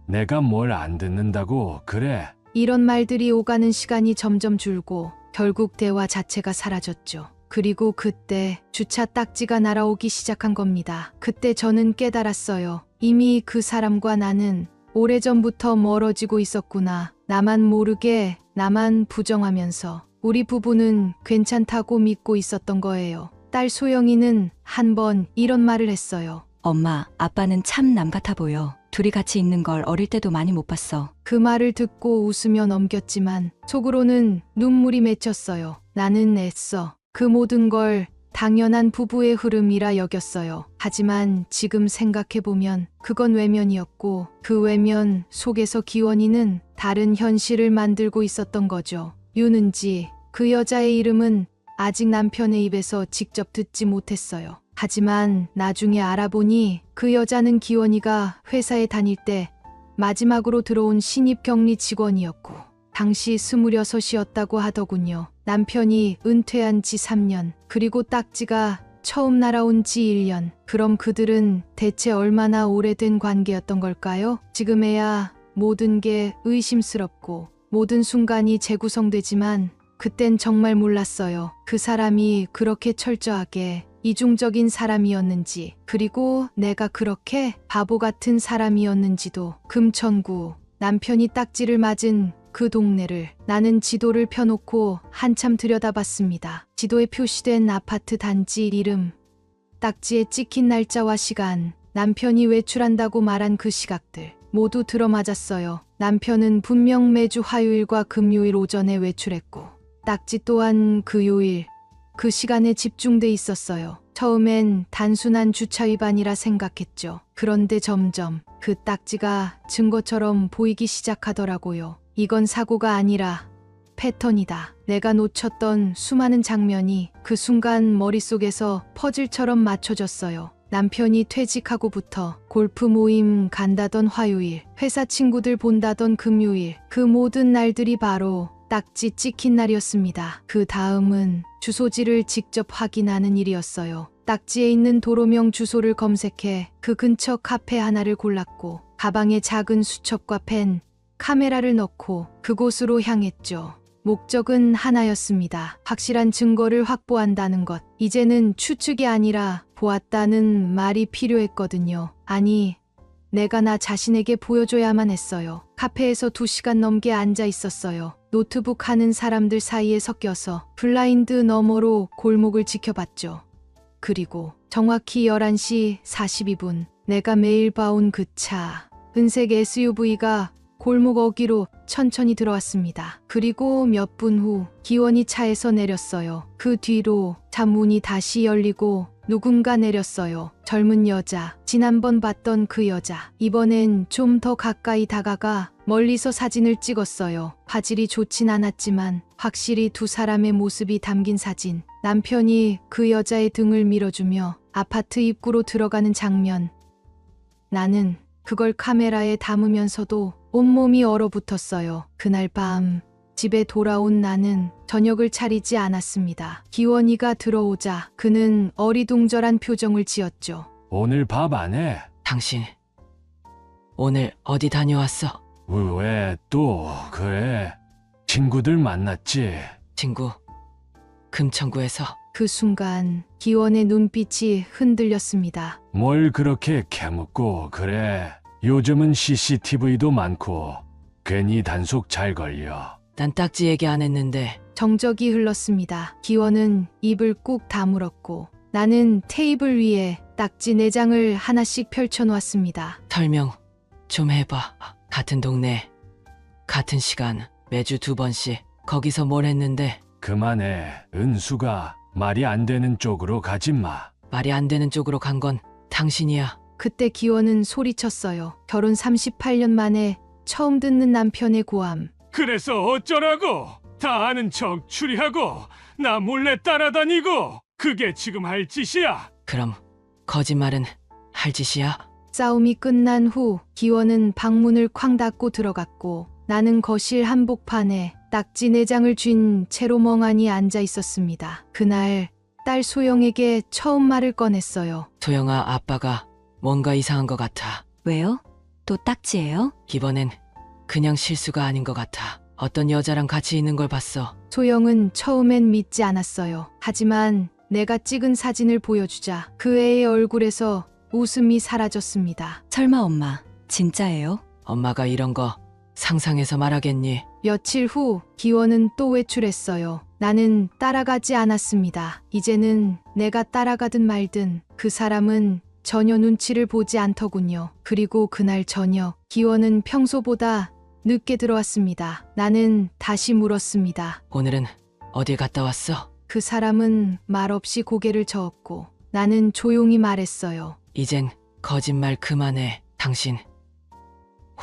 내가 뭘 안 듣는다고 그래. 이런 말들이 오가는 시간이 점점 줄고 결국 대화 자체가 사라졌죠. 그리고 그때 주차 딱지가 날아오기 시작한 겁니다. 그때 저는 깨달았어요. 이미 그 사람과 나는 오래전부터 멀어지고 있었구나. 나만 모르게, 나만 부정하면서 우리 부부는 괜찮다고 믿고 있었던 거예요. 딸 소영이는 한 번 이런 말을 했어요. 엄마, 아빠는 참 남 같아 보여. 둘이 같이 있는 걸 어릴 때도 많이 못 봤어. 그 말을 듣고 웃으며 넘겼지만 속으로는 눈물이 맺혔어요. 나는 애써 그 모든 걸 당연한 부부의 흐름이라 여겼어요. 하지만 지금 생각해보면 그건 외면이었고, 그 외면 속에서 기원이는 다른 현실을 만들고 있었던 거죠. 유는지, 그 여자의 이름은 아직 남편의 입에서 직접 듣지 못했어요. 하지만 나중에 알아보니 그 여자는 기원이가 회사에 다닐 때 마지막으로 들어온 신입 격리 직원이었고, 당시 26이었다고 하더군요. 남편이 은퇴한 지 3년, 그리고 딱지가 처음 날아온 지 1년. 그럼 그들은 대체 얼마나 오래된 관계였던 걸까요? 지금에야 모든 게 의심스럽고 모든 순간이 재구성되지만 그땐 정말 몰랐어요. 그 사람이 그렇게 철저하게 이중적인 사람이었는지, 그리고 내가 그렇게 바보 같은 사람이었는지도. 금천구, 남편이 딱지를 맞은 그 동네를 나는 지도를 펴놓고 한참 들여다봤습니다. 지도에 표시된 아파트 단지 이름, 딱지에 찍힌 날짜와 시간, 남편이 외출한다고 말한 그 시각들 모두 들어맞았어요. 남편은 분명 매주 화요일과 금요일 오전에 외출했고 딱지 또한 그 요일, 그 시간에 집중돼 있었어요. 처음엔 단순한 주차 위반이라 생각했죠. 그런데 점점 그 딱지가 증거처럼 보이기 시작하더라고요. 이건 사고가 아니라 패턴이다. 내가 놓쳤던 수많은 장면이 그 순간 머릿속에서 퍼즐처럼 맞춰졌어요. 남편이 퇴직하고부터 골프 모임 간다던 화요일, 회사 친구들 본다던 금요일, 그 모든 날들이 바로 딱지 찍힌 날이었습니다. 그 다음은 주소지를 직접 확인하는 일이었어요. 딱지에 있는 도로명 주소를 검색해 그 근처 카페 하나를 골랐고 가방에 작은 수첩과 펜, 카메라를 넣고 그곳으로 향했죠. 목적은 하나였습니다. 확실한 증거를 확보한다는 것. 이제는 추측이 아니라 보았다는 말이 필요했거든요. 아니, 내가 나 자신에게 보여줘야만 했어요. 카페에서 2시간 넘게 앉아 있었어요. 노트북 하는 사람들 사이에 섞여서 블라인드 너머로 골목을 지켜봤죠. 그리고 정확히 11시 42분 내가 매일 봐온 그 차, 은색 SUV가 골목 어귀로 천천히 들어왔습니다. 그리고 몇 분 후 기원이 차에서 내렸어요. 그 뒤로 차 문이 다시 열리고 누군가 내렸어요. 젊은 여자, 지난번 봤던 그 여자. 이번엔 좀 더 가까이 다가가 멀리서 사진을 찍었어요. 화질이 좋진 않았지만 확실히 두 사람의 모습이 담긴 사진. 남편이 그 여자의 등을 밀어주며 아파트 입구로 들어가는 장면. 나는 그걸 카메라에 담으면서도 온몸이 얼어붙었어요. 그날 밤 집에 돌아온 나는 저녁을 차리지 않았습니다. 기원이가 들어오자 그는 어리둥절한 표정을 지었죠. 오늘 밥 안 해? 당신 오늘 어디 다녀왔어? 왜 또 그래? 친구들 만났지? 친구, 금천구에서. 그 순간 기원의 눈빛이 흔들렸습니다. 뭘 그렇게 캐묻고 그래? 요즘은 CCTV도 많고 괜히 단속 잘 걸려. 난 딱지 얘기 안 했는데. 정적이 흘렀습니다. 기원은 입을 꾹 다물었고 나는 테이블 위에 딱지 4장을 하나씩 펼쳐놓았습니다. 설명 좀 해봐. 같은 동네, 같은 시간, 매주 2번씩. 거기서 뭘 했는데? 그만해. 은수가 말이 안 되는 쪽으로 가지 마. 말이 안 되는 쪽으로 간 건 당신이야. 그때 기원은 소리쳤어요. 결혼 38년 만에 처음 듣는 남편의 고함. 그래서 어쩌라고? 다 아는 척 추리하고 나 몰래 따라다니고 그게 지금 할 짓이야? 그럼 거짓말은 할 짓이야? 싸움이 끝난 후 기원은 방문을 쾅 닫고 들어갔고 나는 거실 한복판에 딱지 4장을 쥔 채로 멍하니 앉아 있었습니다. 그날 딸 소영에게 처음 말을 꺼냈어요. 소영아, 아빠가 뭔가 이상한 것 같아. 왜요? 또 딱지예요? 이번엔 그냥 실수가 아닌 것 같아. 어떤 여자랑 같이 있는 걸 봤어. 소영은 처음엔 믿지 않았어요. 하지만 내가 찍은 사진을 보여주자 그 애의 얼굴에서 웃음이 사라졌습니다. 설마 엄마 진짜예요? 엄마가 이런 거 상상해서 말하겠니? 며칠 후 기원은 또 외출했어요. 나는 따라가지 않았습니다. 이제는 내가 따라가든 말든 그 사람은 전혀 눈치를 보지 않더군요. 그리고 그날 저녁 기원은 평소보다 늦게 들어왔습니다. 나는 다시 물었습니다. 오늘은 어딜 갔다 왔어? 그 사람은 말없이 고개를 저었고 나는 조용히 말했어요. 이젠 거짓말 그만해. 당신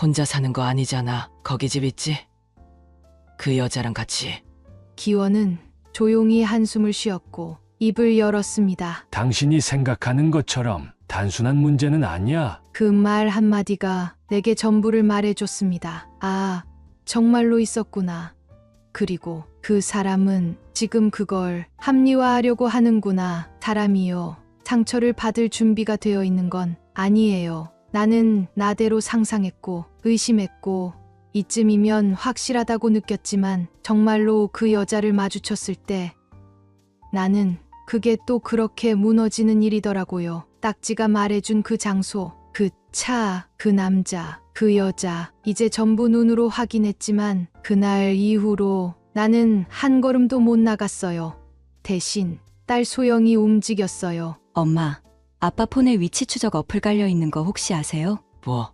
혼자 사는 거 아니잖아. 거기 집 있지? 그 여자랑 같이. 기원은 조용히 한숨을 쉬었고 입을 열었습니다. 당신이 생각하는 것처럼 단순한 문제는 아니야. 그 말 한마디가 내게 전부를 말해줬습니다. 아, 정말로 있었구나. 그리고 그 사람은 지금 그걸 합리화하려고 하는구나. 사람이요. 상처를 받을 준비가 되어 있는 건 아니에요. 나는 나대로 상상했고 의심했고 이쯤이면 확실하다고 느꼈지만 정말로 그 여자를 마주쳤을 때 나는 그게 또 그렇게 무너지는 일이더라고요. 딱지가 말해준 그 장소, 그 차, 그 남자, 그 여자, 이제 전부 눈으로 확인했지만 그날 이후로 나는 한 걸음도 못 나갔어요. 대신 딸 소영이 움직였어요. 엄마, 아빠 폰에 위치 추적 어플 깔려 있는 거 혹시 아세요? 뭐?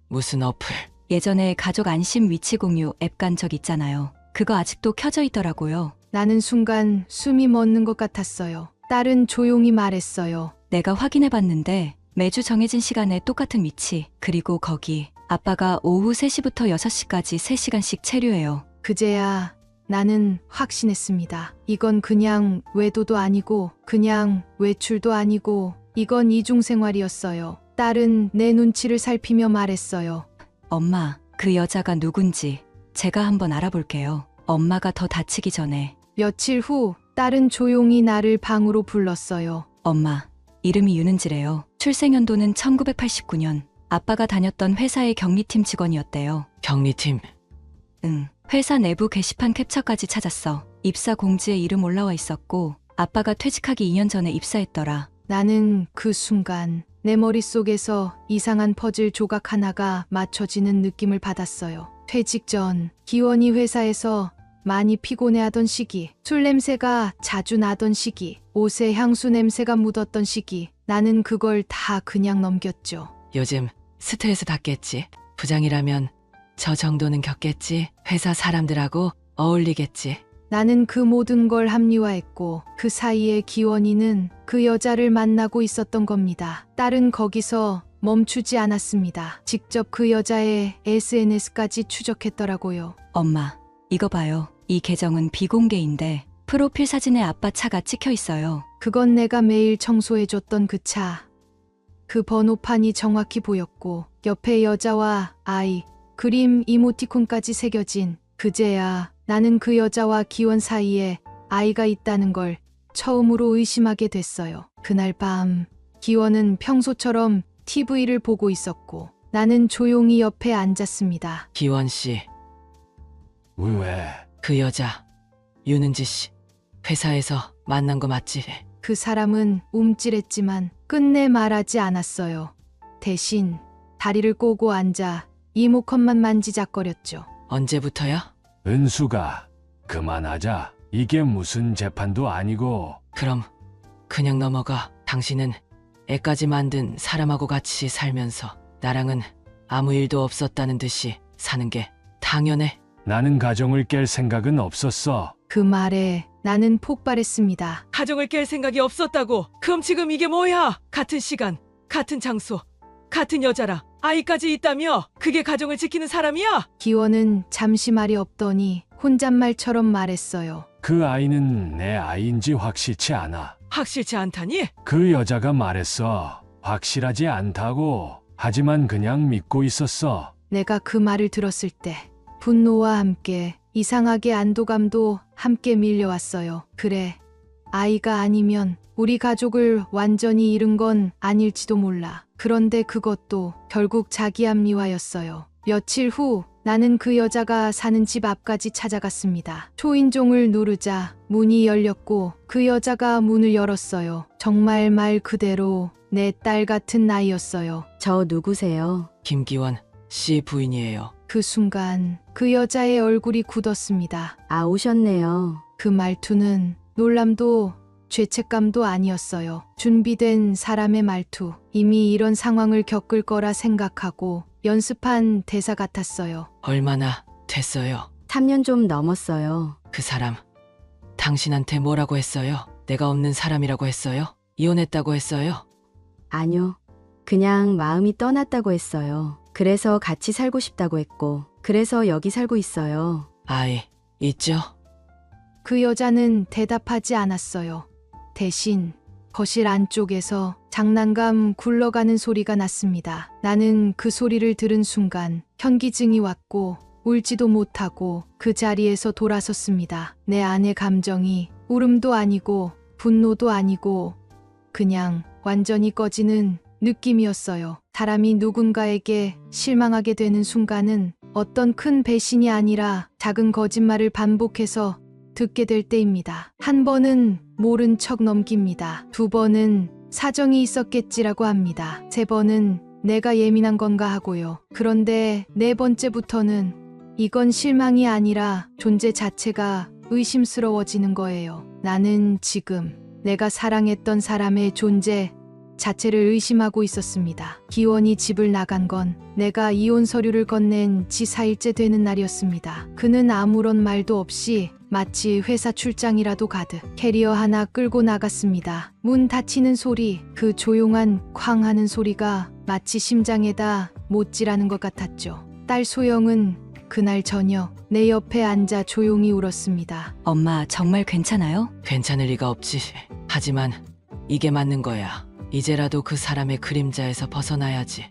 무슨 어플? 예전에 가족 안심 위치 공유 앱 간 적 있잖아요. 그거 아직도 켜져 있더라고요. 나는 순간 숨이 멎는 것 같았어요. 딸은 조용히 말했어요. 내가 확인해 봤는데 매주 정해진 시간에 똑같은 위치, 그리고 거기 아빠가 오후 3시부터 6시까지 3시간씩 체류해요. 그제야 나는 확신했습니다. 이건 그냥 외도도 아니고 그냥 외출도 아니고 이건 이중생활이었어요. 딸은 내 눈치를 살피며 말했어요. 엄마, 그 여자가 누군지 제가 한번 알아볼게요. 엄마가 더 다치기 전에. 며칠 후 딸은 조용히 나를 방으로 불렀어요. 엄마, 이름이 윤은지래요. 출생연도는 1989년. 아빠가 다녔던 회사의 격리팀 직원이었대요. 격리팀. 응. 회사 내부 게시판 캡처까지 찾았어. 입사 공지에 이름 올라와 있었고 아빠가 퇴직하기 2년 전에 입사했더라. 나는 그 순간 내 머릿속에서 이상한 퍼즐 조각 하나가 맞춰지는 느낌을 받았어요. 퇴직 전 기원이 회사에서 많이 피곤해하던 시기, 술 냄새가 자주 나던 시기, 옷에 향수 냄새가 묻었던 시기, 나는 그걸 다 그냥 넘겼죠. 요즘 스트레스 받겠지. 부장이라면 저 정도는 겪겠지. 회사 사람들하고 어울리겠지. 나는 그 모든 걸 합리화했고 그 사이에 기원이는 그 여자를 만나고 있었던 겁니다. 딸은 거기서 멈추지 않았습니다. 직접 그 여자의 SNS까지 추적했더라고요. 엄마, 이거 봐요. 이 계정은 비공개인데 프로필 사진에 아빠 차가 찍혀 있어요. 그건 내가 매일 청소해줬던 그 차. 그 번호판이 정확히 보였고 옆에 여자와 아이, 그림 이모티콘까지 새겨진 그제야 나는 그 여자와 기원 사이에 아이가 있다는 걸 처음으로 의심하게 됐어요. 그날 밤 기원은 평소처럼 TV를 보고 있었고 나는 조용히 옆에 앉았습니다. 기원 씨, 왜? 그 여자 윤은지 씨 회사에서 만난 거 맞지? 그 사람은 움찔했지만 끝내 말하지 않았어요. 대신 다리를 꼬고 앉아 이모컷만 만지작거렸죠. 언제부터야? 은수가 그만하자. 이게 무슨 재판도 아니고. 그럼 그냥 넘어가. 당신은 애까지 만든 사람하고 같이 살면서 나랑은 아무 일도 없었다는 듯이 사는 게 당연해. 나는 가정을 깰 생각은 없었어. 그 말에 나는 폭발했습니다. 가정을 깰 생각이 없었다고. 그럼 지금 이게 뭐야? 같은 시간, 같은 장소, 같은 여자라 아이까지 있다며? 그게 가정을 지키는 사람이야? 기원은 잠시 말이 없더니 혼잣말처럼 말했어요. 그 아이는 내 아이인지 확실치 않아. 확실치 않다니? 그 여자가 말했어. 확실하지 않다고. 하지만 그냥 믿고 있었어. 내가 그 말을 들었을 때 분노와 함께 이상하게 안도감도 함께 밀려왔어요. 그래, 아이가 아니면 우리 가족을 완전히 잃은 건 아닐지도 몰라. 그런데 그것도 결국 자기 합리화였어요. 며칠 후 나는 그 여자가 사는 집 앞까지 찾아갔습니다. 초인종을 누르자 문이 열렸고 그 여자가 문을 열었어요. 정말 말 그대로 내 딸 같은 나이였어요. 저 누구세요? 김기원 씨 부인이에요. 그 순간 그 여자의 얼굴이 굳었습니다. 아, 오셨네요. 그 말투는 놀람도 죄책감도 아니었어요. 준비된 사람의 말투. 이미 이런 상황을 겪을 거라 생각하고 연습한 대사 같았어요. 얼마나 됐어요? 3년 좀 넘었어요. 그 사람 당신한테 뭐라고 했어요? 내가 없는 사람이라고 했어요? 이혼했다고 했어요? 아니요. 그냥 마음이 떠났다고 했어요. 그래서 같이 살고 싶다고 했고, 그래서 여기 살고 있어요. 아이 있죠? 그 여자는 대답하지 않았어요. 대신 거실 안쪽에서 장난감 굴러가는 소리가 났습니다. 나는 그 소리를 들은 순간 현기증이 왔고 울지도 못하고 그 자리에서 돌아섰습니다. 내 안의 감정이 울음도 아니고 분노도 아니고 그냥 완전히 꺼지는 느낌이었어요. 사람이 누군가에게 실망하게 되는 순간은 어떤 큰 배신이 아니라 작은 거짓말을 반복해서 듣게 될 때입니다. 한 번은 모른 척 넘깁니다. 두 번은 사정이 있었겠지라고 합니다. 세 번은 내가 예민한 건가 하고요. 그런데 네 번째부터는 이건 실망이 아니라 존재 자체가 의심스러워지는 거예요. 나는 지금 내가 사랑했던 사람의 존재 자체를 의심하고 있었습니다. 기원이 집을 나간 건 내가 이혼 서류를 건넨 지 4일째 되는 날이었습니다. 그는 아무런 말도 없이 마치 회사 출장이라도 가듯 캐리어 하나 끌고 나갔습니다. 문 닫히는 소리, 그 조용한 쾅 하는 소리가 마치 심장에다 못질하는 것 같았죠. 딸 소영은 그날 저녁 내 옆에 앉아 조용히 울었습니다. 엄마 정말 괜찮아요? 괜찮을 리가 없지. 하지만 이게 맞는 거야. 이제라도 그 사람의 그림자에서 벗어나야지.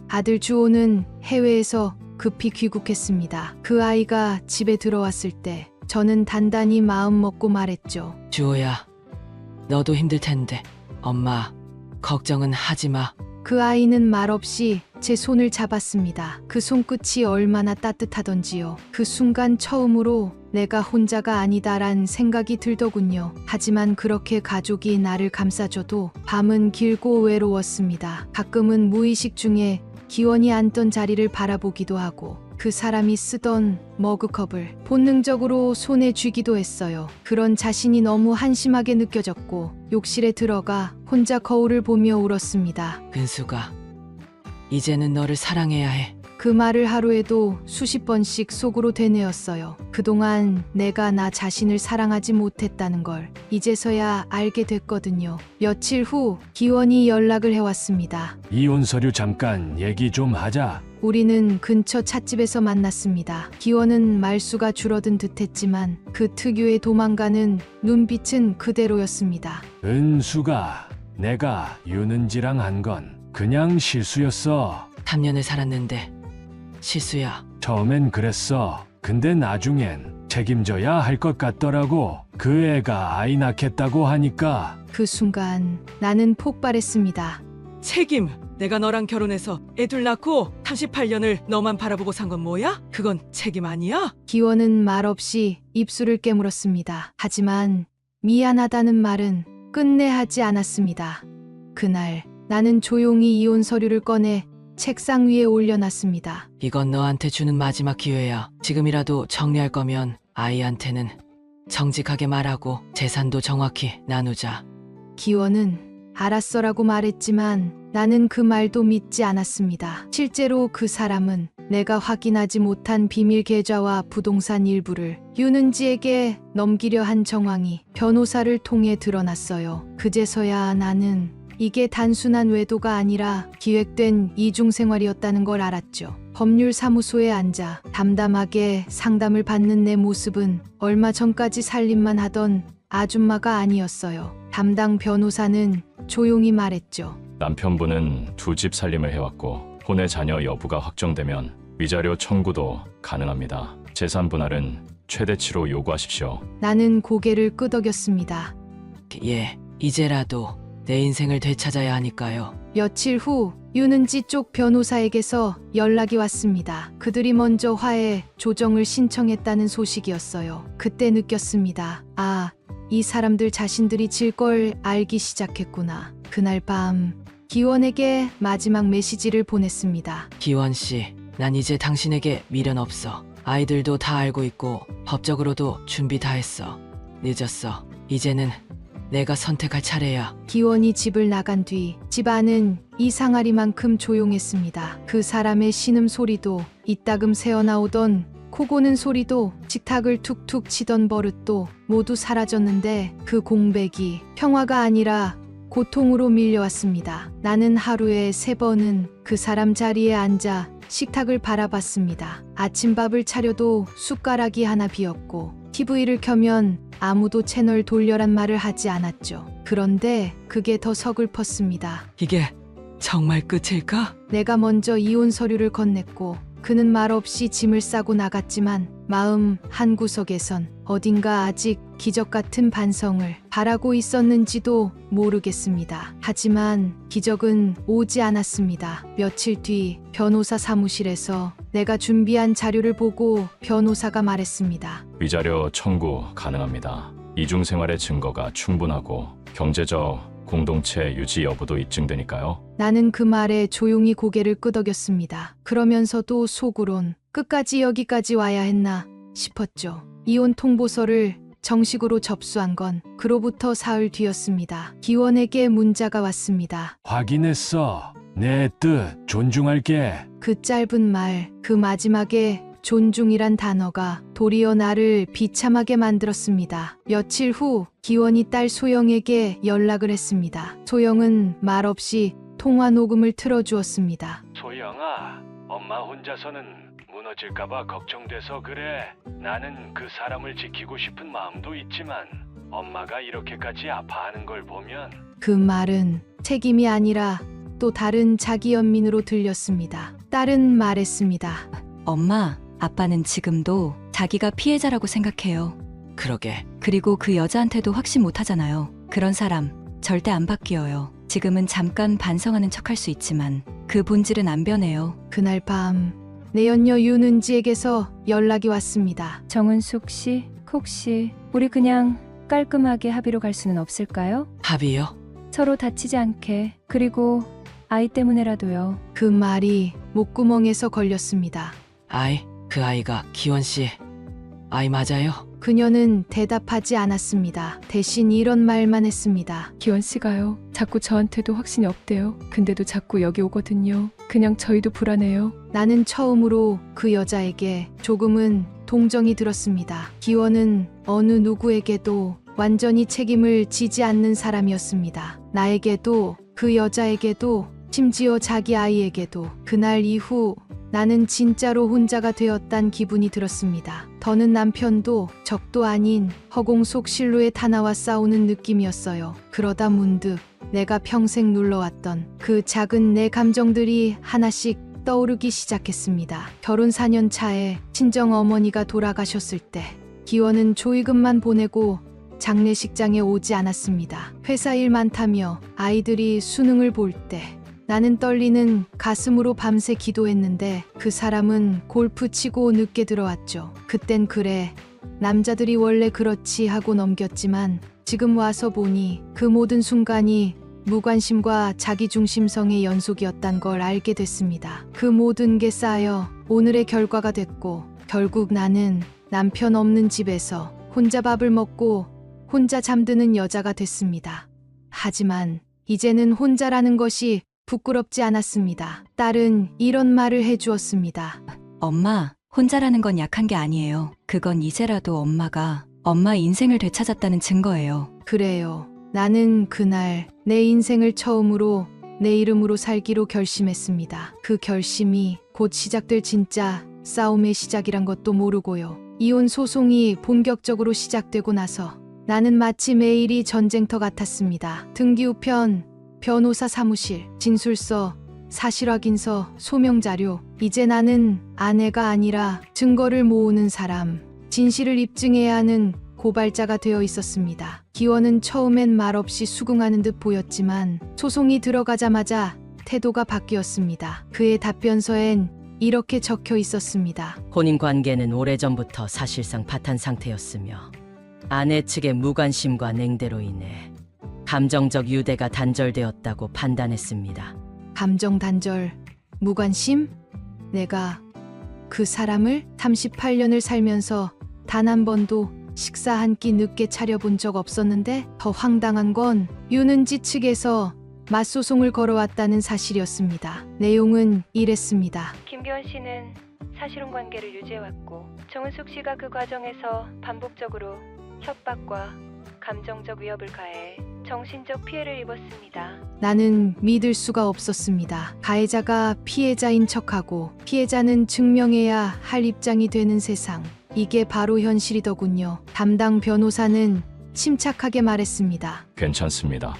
아들 주호는 해외에서 급히 귀국했습니다. 그 아이가 집에 들어왔을 때 저는 단단히 마음 먹고 말했죠. 주호야, 너도 힘들 텐데 엄마 걱정은 하지 마. 그 아이는 말없이 제 손을 잡았습니다. 그 손끝이 얼마나 따뜻하던지요. 그 순간 처음으로 내가 혼자가 아니다란 생각이 들더군요. 하지만 그렇게 가족이 나를 감싸줘도 밤은 길고 외로웠습니다. 가끔은 무의식 중에 기원이 앉던 자리를 바라보기도 하고 그 사람이 쓰던 머그컵을 본능적으로 손에 쥐기도 했어요. 그런 자신이 너무 한심하게 느껴졌고 욕실에 들어가 혼자 거울을 보며 울었습니다. 근수가 이제는 너를 사랑해야 해. 그 말을 하루에도 수십 번씩 속으로 되뇌었어요. 그동안 내가 나 자신을 사랑하지 못했다는 걸 이제서야 알게 됐거든요. 며칠 후 기원이 연락을 해왔습니다. 이혼 서류 잠깐 얘기 좀 하자. 우리는 근처 찻집에서 만났습니다. 기원은 말수가 줄어든 듯했지만 그 특유의 도망가는 눈빛은 그대로였습니다. 은수가 내가 유는지랑 한 건 그냥 실수였어. 3년을 살았는데 실수야. 처음엔 그랬어. 근데 나중엔 책임져야 할 것 같더라고. 그 애가 아이 낳겠다고 하니까. 그 순간 나는 폭발했습니다. 책임! 내가 너랑 결혼해서 애둘 낳고 38년을 너만 바라보고 산 건 뭐야? 그건 책임 아니야? 기원은 말없이 입술을 깨물었습니다. 하지만 미안하다는 말은 끝내 하지 않았습니다. 그날 나는 조용히 이혼 서류를 꺼내 책상 위에 올려놨습니다. 이건 너한테 주는 마지막 기회야. 지금이라도 정리할 거면 아이한테는 정직하게 말하고 재산도 정확히 나누자. 기원은 알았어라고 말했지만 나는 그 말도 믿지 않았습니다. 실제로 그 사람은 내가 확인하지 못한 비밀 계좌와 부동산 일부를 유는지에게 넘기려 한 정황이 변호사를 통해 드러났어요. 그제서야 나는 이게 단순한 외도가 아니라 기획된 이중생활이었다는 걸 알았죠. 법률사무소에 앉아 담담하게 상담을 받는 내 모습은 얼마 전까지 살림만 하던 아줌마가 아니었어요. 담당 변호사는 조용히 말했죠. 남편분은 두 집 살림을 해왔고 혼외 자녀 여부가 확정되면 위자료 청구도 가능합니다. 재산 분할은 최대치로 요구하십시오. 나는 고개를 끄덕였습니다. 예, 이제라도 내 인생을 되찾아야 하니까요. 며칠 후 유는지 쪽 변호사에게서 연락이 왔습니다. 그들이 먼저 화해 조정을 신청했다는 소식이었어요. 그때 느꼈습니다. 아, 이 사람들 자신들이 질 걸 알기 시작했구나. 그날 밤 기원에게 마지막 메시지를 보냈습니다. 기원 씨, 난 이제 당신에게 미련 없어. 아이들도 다 알고 있고 법적으로도 준비 다 했어. 늦었어. 이제는 내가 선택할 차례야. 기원이 집을 나간 뒤 집안은 이상하리만큼 조용했습니다. 그 사람의 신음 소리도 이따금 새어나오던 코 고는 소리도 식탁을 툭툭 치던 버릇도 모두 사라졌는데 그 공백이 평화가 아니라 고통으로 밀려왔습니다. 나는 하루에 3번은 그 사람 자리에 앉아 식탁을 바라봤습니다. 아침밥을 차려도 숟가락이 하나 비었고 TV를 켜면 아무도 채널 돌려란 말을 하지 않았죠. 그런데 그게 더 서글펐습니다. 이게 정말 끝일까? 내가 먼저 이혼 서류를 건넸고 그는 말없이 짐을 싸고 나갔지만 마음 한구석에선 어딘가 아직 기적 같은 반성을 바라고 있었는지도 모르겠습니다. 하지만 기적은 오지 않았습니다. 며칠 뒤 변호사 사무실에서 내가 준비한 자료를 보고 변호사가 말했습니다. 위자료 청구 가능합니다. 이중생활의 증거가 충분하고 경제적 공동체 유지 여부도 입증되니까요. 나는 그 말에 조용히 고개를 끄덕였습니다. 그러면서도 속으론 끝까지 여기까지 와야 했나 싶었죠. 이혼 통보서를 정식으로 접수한 건 그로부터 사흘 뒤였습니다. 기원에게 문자가 왔습니다. 확인했어. 내 뜻 존중할게. 그 짧은 말, 그 마지막에 존중이란 단어가 도리어 나를 비참하게 만들었습니다. 며칠 후 기원이 딸 소영에게 연락을 했습니다. 소영은 말없이 통화 녹음을 틀어주었습니다. 소영아, 엄마 혼자서는 무너질까봐 걱정돼서 그래. 나는 그 사람을 지키고 싶은 마음도 있지만 엄마가 이렇게까지 아파하는 걸 보면 그 말은 책임이 아니라 또 다른 자기 연민으로 들렸습니다. 딸은 말했습니다. 엄마, 아빠는 지금도 자기가 피해자라고 생각해요. 그러게. 그리고 그 여자한테도 확신 못 하잖아요. 그런 사람 절대 안 바뀌어요. 지금은 잠깐 반성하는 척할 수 있지만 그 본질은 안 변해요. 그날 밤 내연녀 윤은지에게서 연락이 왔습니다. 정은숙 씨, 혹시 우리 그냥 깔끔하게 합의로 갈 수는 없을까요? 합의요? 서로 다치지 않게. 그리고 아이 때문에라도요. 그 말이 목구멍에서 걸렸습니다. 그 아이가 기원 씨 아이 맞아요? 그녀는 대답하지 않았습니다. 대신 이런 말만 했습니다. 기원 씨가요. 자꾸 저한테도 확신이 없대요. 근데도 자꾸 여기 오거든요. 그냥 저희도 불안해요. 나는 처음으로 그 여자에게 조금은 동정이 들었습니다. 기원은 어느 누구에게도 완전히 책임을 지지 않는 사람이었습니다. 나에게도 그 여자에게도 심지어 자기 아이에게도. 그날 이후 나는 진짜로 혼자가 되었단 기분이 들었습니다. 더는 남편도 적도 아닌 허공 속 실루엣 하나와 싸우는 느낌이었어요. 그러다 문득 내가 평생 눌러왔던 그 작은 내 감정들이 하나씩 떠오르기 시작했습니다. 결혼 4년 차에 친정 어머니가 돌아가셨을 때 기원은 조의금만 보내고 장례식장에 오지 않았습니다. 회사 일 많다며 아이들이 수능을 볼 때 나는 떨리는 가슴으로 밤새 기도했는데 그 사람은 골프 치고 늦게 들어왔죠. 그땐 그래, 남자들이 원래 그렇지 하고 넘겼지만 지금 와서 보니 그 모든 순간이 무관심과 자기중심성의 연속이었단 걸 알게 됐습니다. 그 모든 게 쌓여 오늘의 결과가 됐고 결국 나는 남편 없는 집에서 혼자 밥을 먹고 혼자 잠드는 여자가 됐습니다. 하지만 이제는 혼자라는 것이 부끄럽지 않았습니다. 딸은 이런 말을 해주었습니다. 엄마, 혼자라는 건 약한 게 아니에요. 그건 이제라도 엄마가 엄마 인생을 되찾았다는 증거예요. 그래요. 나는 그날 내 인생을 처음으로 내 이름으로 살기로 결심했습니다. 그 결심이 곧 시작될 진짜 싸움의 시작이란 것도 모르고요. 이혼 소송이 본격적으로 시작되고 나서 나는 마치 매일이 전쟁터 같았습니다. 등기 우편, 변호사 사무실, 진술서, 사실확인서, 소명자료. 이제 나는 아내가 아니라 증거를 모으는 사람, 진실을 입증해야 하는 고발자가 되어 있었습니다. 기원은 처음엔 말없이 수긍하는 듯 보였지만 소송이 들어가자마자 태도가 바뀌었습니다. 그의 답변서엔 이렇게 적혀 있었습니다. 혼인 관계는 오래전부터 사실상 파탄 상태였으며 아내 측의 무관심과 냉대로 인해 감정적 유대가 단절되었다고 판단했습니다. 감정 단절, 무관심? 내가 그 사람을 38년을 살면서 단 한 번도 식사 한 끼 늦게 차려본 적 없었는데 더 황당한 건 윤은지 측에서 맞소송을 걸어왔다는 사실이었습니다. 내용은 이랬습니다. 김기원 씨는 사실혼 관계를 유지해왔고 정은숙 씨가 그 과정에서 반복적으로 협박과 감정적 위협을 가해 정신적 피해를 입었습니다. 나는 믿을 수가 없었습니다. 가해자가 피해자인 척하고 피해자는 증명해야 할 입장이 되는 세상. 이게 바로 현실이더군요. 담당 변호사는 침착하게 말했습니다. 괜찮습니다.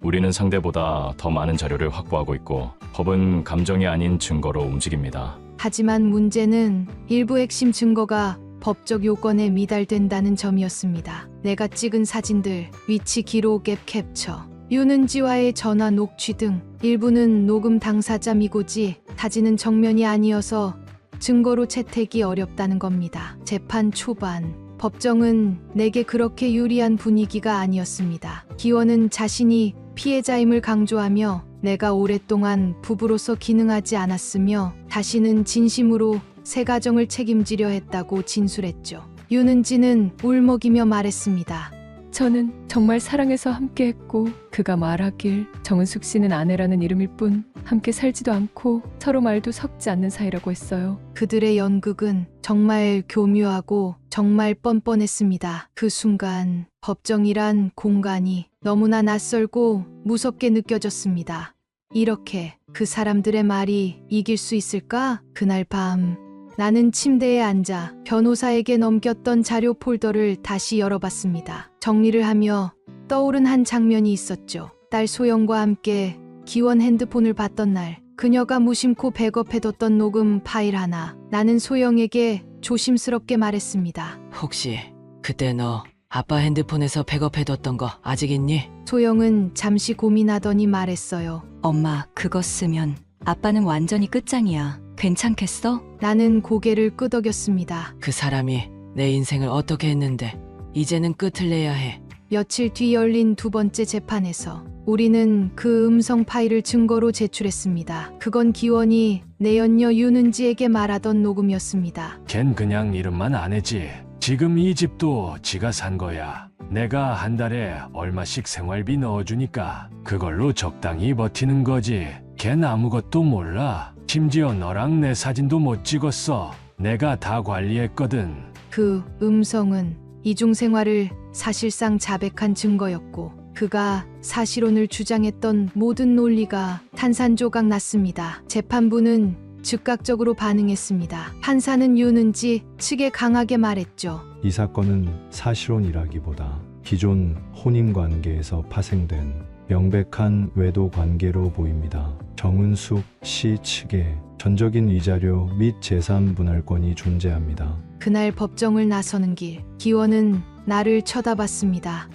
우리는 상대보다 더 많은 자료를 확보하고 있고 법은 감정이 아닌 증거로 움직입니다. 하지만 문제는 일부 핵심 증거가 법적 요건에 미달된다는 점이었습니다. 내가 찍은 사진들, 위치 기록 앱 캡처, 윤은지와의 전화 녹취 등 일부는 녹음 당사자 미고지, 사진은 정면이 아니어서 증거로 채택이 어렵다는 겁니다. 재판 초반 법정은 내게 그렇게 유리한 분위기가 아니었습니다. 기원은 자신이 피해자임을 강조하며 내가 오랫동안 부부로서 기능하지 않았으며 다시는 진심으로 새 가정을 책임지려 했다고 진술했죠. 윤은지는 울먹이며 말했습니다. 저는 정말 사랑해서 함께했고 그가 말하길 정은숙 씨는 아내라는 이름일 뿐 함께 살지도 않고 서로 말도 섞지 않는 사이라고 했어요. 그들의 연극은 정말 교묘하고 정말 뻔뻔했습니다. 그 순간 법정이란 공간이 너무나 낯설고 무섭게 느껴졌습니다. 이렇게 그 사람들의 말이 이길 수 있을까? 그날 밤 나는 침대에 앉아 변호사에게 넘겼던 자료 폴더를 다시 열어봤습니다. 정리를 하며 떠오른 한 장면이 있었죠. 딸 소영과 함께 기원 핸드폰을 봤던 날, 그녀가 무심코 백업해뒀던 녹음 파일 하나. 나는 소영에게 조심스럽게 말했습니다. 혹시 그때 너 아빠 핸드폰에서 백업해뒀던 거 아직 있니? 소영은 잠시 고민하더니 말했어요. 엄마, 그거 쓰면 아빠는 완전히 끝장이야. 괜찮겠어? 나는 고개를 끄덕였습니다. 그 사람이 내 인생을 어떻게 했는데 이제는 끝을 내야 해. 며칠 뒤 열린 두 번째 재판에서 우리는 그 음성 파일을 증거로 제출했습니다. 그건 기원이 내 연녀 윤은지에게 말하던 녹음이었습니다. 걘 그냥 이름만 아내지. 지금 이 집도 지가 산 거야. 내가 한 달에 얼마씩 생활비 넣어주니까 그걸로 적당히 버티는 거지. 걘 아무것도 몰라. 심지어 너랑 내 사진도 못 찍었어. 내가 다 관리했거든. 그 음성은 이중생활을 사실상 자백한 증거였고 그가 사실혼을 주장했던 모든 논리가 탄산조각 났습니다. 재판부는 즉각적으로 반응했습니다. 판사는 윤은지 측에 강하게 말했죠. 이 사건은 사실혼이라기보다 기존 혼인관계에서 파생된 명백한 외도 관계로 보입니다. 정은숙 씨 측에 전적인 위자료 및 재산 분할권이 존재합니다. 그날 법정을 나서는 길, 기원은 나를 쳐다봤습니다.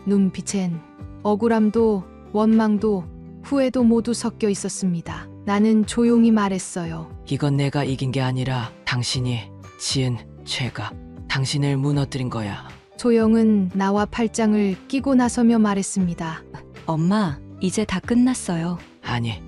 눈빛엔 억울함도 원망도 후회도 모두 섞여 있었습니다. 나는 조용히 말했어요. 이건 내가 이긴 게 아니라 당신이 지은 죄가 당신을 무너뜨린 거야. 소영은 나와 팔짱을 끼고 나서며 말했습니다. 엄마, 이제 다 끝났어요. 아니,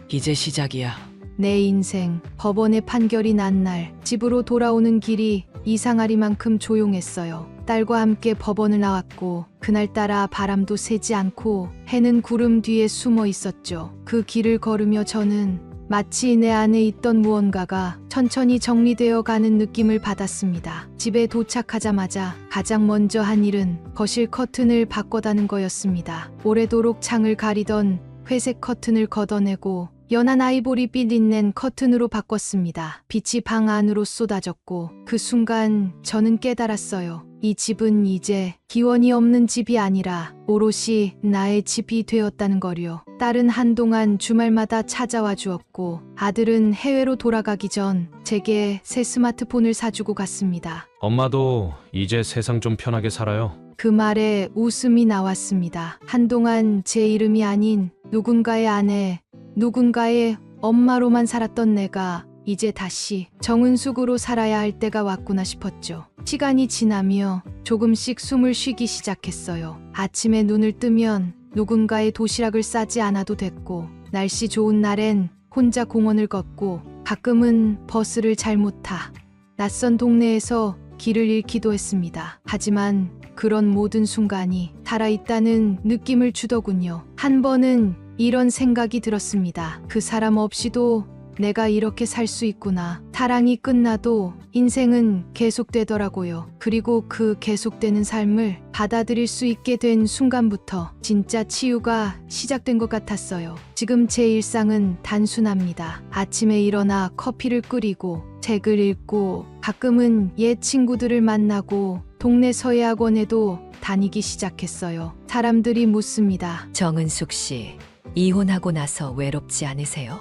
이제 시작이야. 내 인생, 법원의 판결이 난 날 집으로 돌아오는 길이 이상하리만큼 조용했어요. 딸과 함께 법원을 나왔고 그날따라 바람도 새지 않고 해는 구름 뒤에 숨어 있었죠. 그 길을 걸으며 저는 마치 내 안에 있던 무언가가 천천히 정리되어 가는 느낌을 받았습니다. 집에 도착하자마자 가장 먼저 한 일은 거실 커튼을 바꿔다는 거였습니다. 오래도록 창을 가리던 회색 커튼을 걷어내고 연한 아이보리빛 린넨 커튼으로 바꿨습니다. 빛이 방 안으로 쏟아졌고 그 순간 저는 깨달았어요. 이 집은 이제 기원이 없는 집이 아니라 오롯이 나의 집이 되었다는 거요. 딸은 한동안 주말마다 찾아와 주었고 아들은 해외로 돌아가기 전 제게 새 스마트폰을 사주고 갔습니다. 엄마도 이제 세상 좀 편하게 살아요. 그 말에 웃음이 나왔습니다. 한동안 제 이름이 아닌 누군가의 아내, 누군가의 엄마로만 살았던 내가 이제 다시 정은숙으로 살아야 할 때가 왔구나 싶었죠. 시간이 지나며 조금씩 숨을 쉬기 시작했어요. 아침에 눈을 뜨면 누군가의 도시락을 싸지 않아도 됐고 날씨 좋은 날엔 혼자 공원을 걷고 가끔은 버스를 잘못 타 낯선 동네에서 길을 잃기도 했습니다. 하지만 그런 모든 순간이 살아있다는 느낌을 주더군요. 한 번은 이런 생각이 들었습니다. 그 사람 없이도 내가 이렇게 살 수 있구나. 사랑이 끝나도 인생은 계속되더라고요. 그리고 그 계속되는 삶을 받아들일 수 있게 된 순간부터 진짜 치유가 시작된 것 같았어요. 지금 제 일상은 단순합니다. 아침에 일어나 커피를 끓이고 책을 읽고 가끔은 옛 친구들을 만나고 동네 서예학원에도 다니기 시작했어요. 사람들이 묻습니다. 정은숙 씨, 이혼하고 나서 외롭지 않으세요?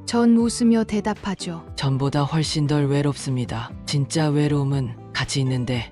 전 웃으며 대답하죠. 전보다 훨씬 덜 외롭습니다. 진짜 외로움은 같이 있는데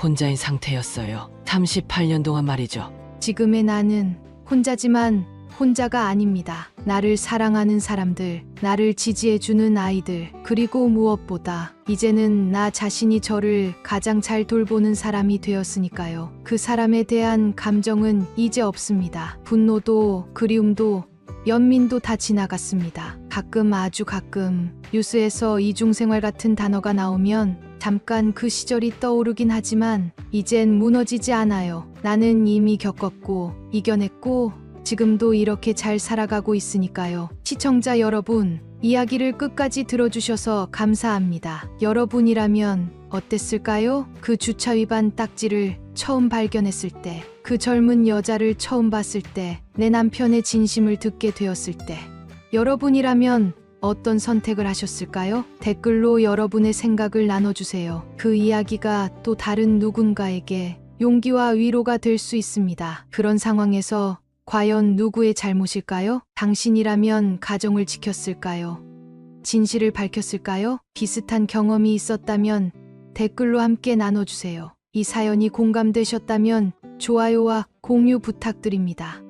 혼자인 상태였어요. 38년 동안 말이죠. 지금의 나는 혼자지만 혼자가 아닙니다. 나를 사랑하는 사람들, 나를 지지해주는 아이들, 그리고 무엇보다 이제는 나 자신이 저를 가장 잘 돌보는 사람이 되었으니까요. 그 사람에 대한 감정은 이제 없습니다. 분노도 그리움도 연민도 다 지나갔습니다. 가끔 아주 가끔 뉴스에서 이중생활 같은 단어가 나오면 잠깐 그 시절이 떠오르긴 하지만 이젠 무너지지 않아요. 나는 이미 겪었고 이겨냈고 지금도 이렇게 잘 살아가고 있으니까요. 시청자 여러분, 이야기를 끝까지 들어주셔서 감사합니다. 여러분이라면 어땠을까요? 그 주차 위반 딱지를 처음 발견했을 때, 그 젊은 여자를 처음 봤을 때, 내 남편의 진심을 듣게 되었을 때, 여러분이라면 어떤 선택을 하셨을까요? 댓글로 여러분의 생각을 나눠주세요. 그 이야기가 또 다른 누군가에게 용기와 위로가 될 수 있습니다. 그런 상황에서 과연 누구의 잘못일까요? 당신이라면 가정을 지켰을까요? 진실을 밝혔을까요? 비슷한 경험이 있었다면 댓글로 함께 나눠주세요. 이 사연이 공감되셨다면 좋아요와 공유 부탁드립니다.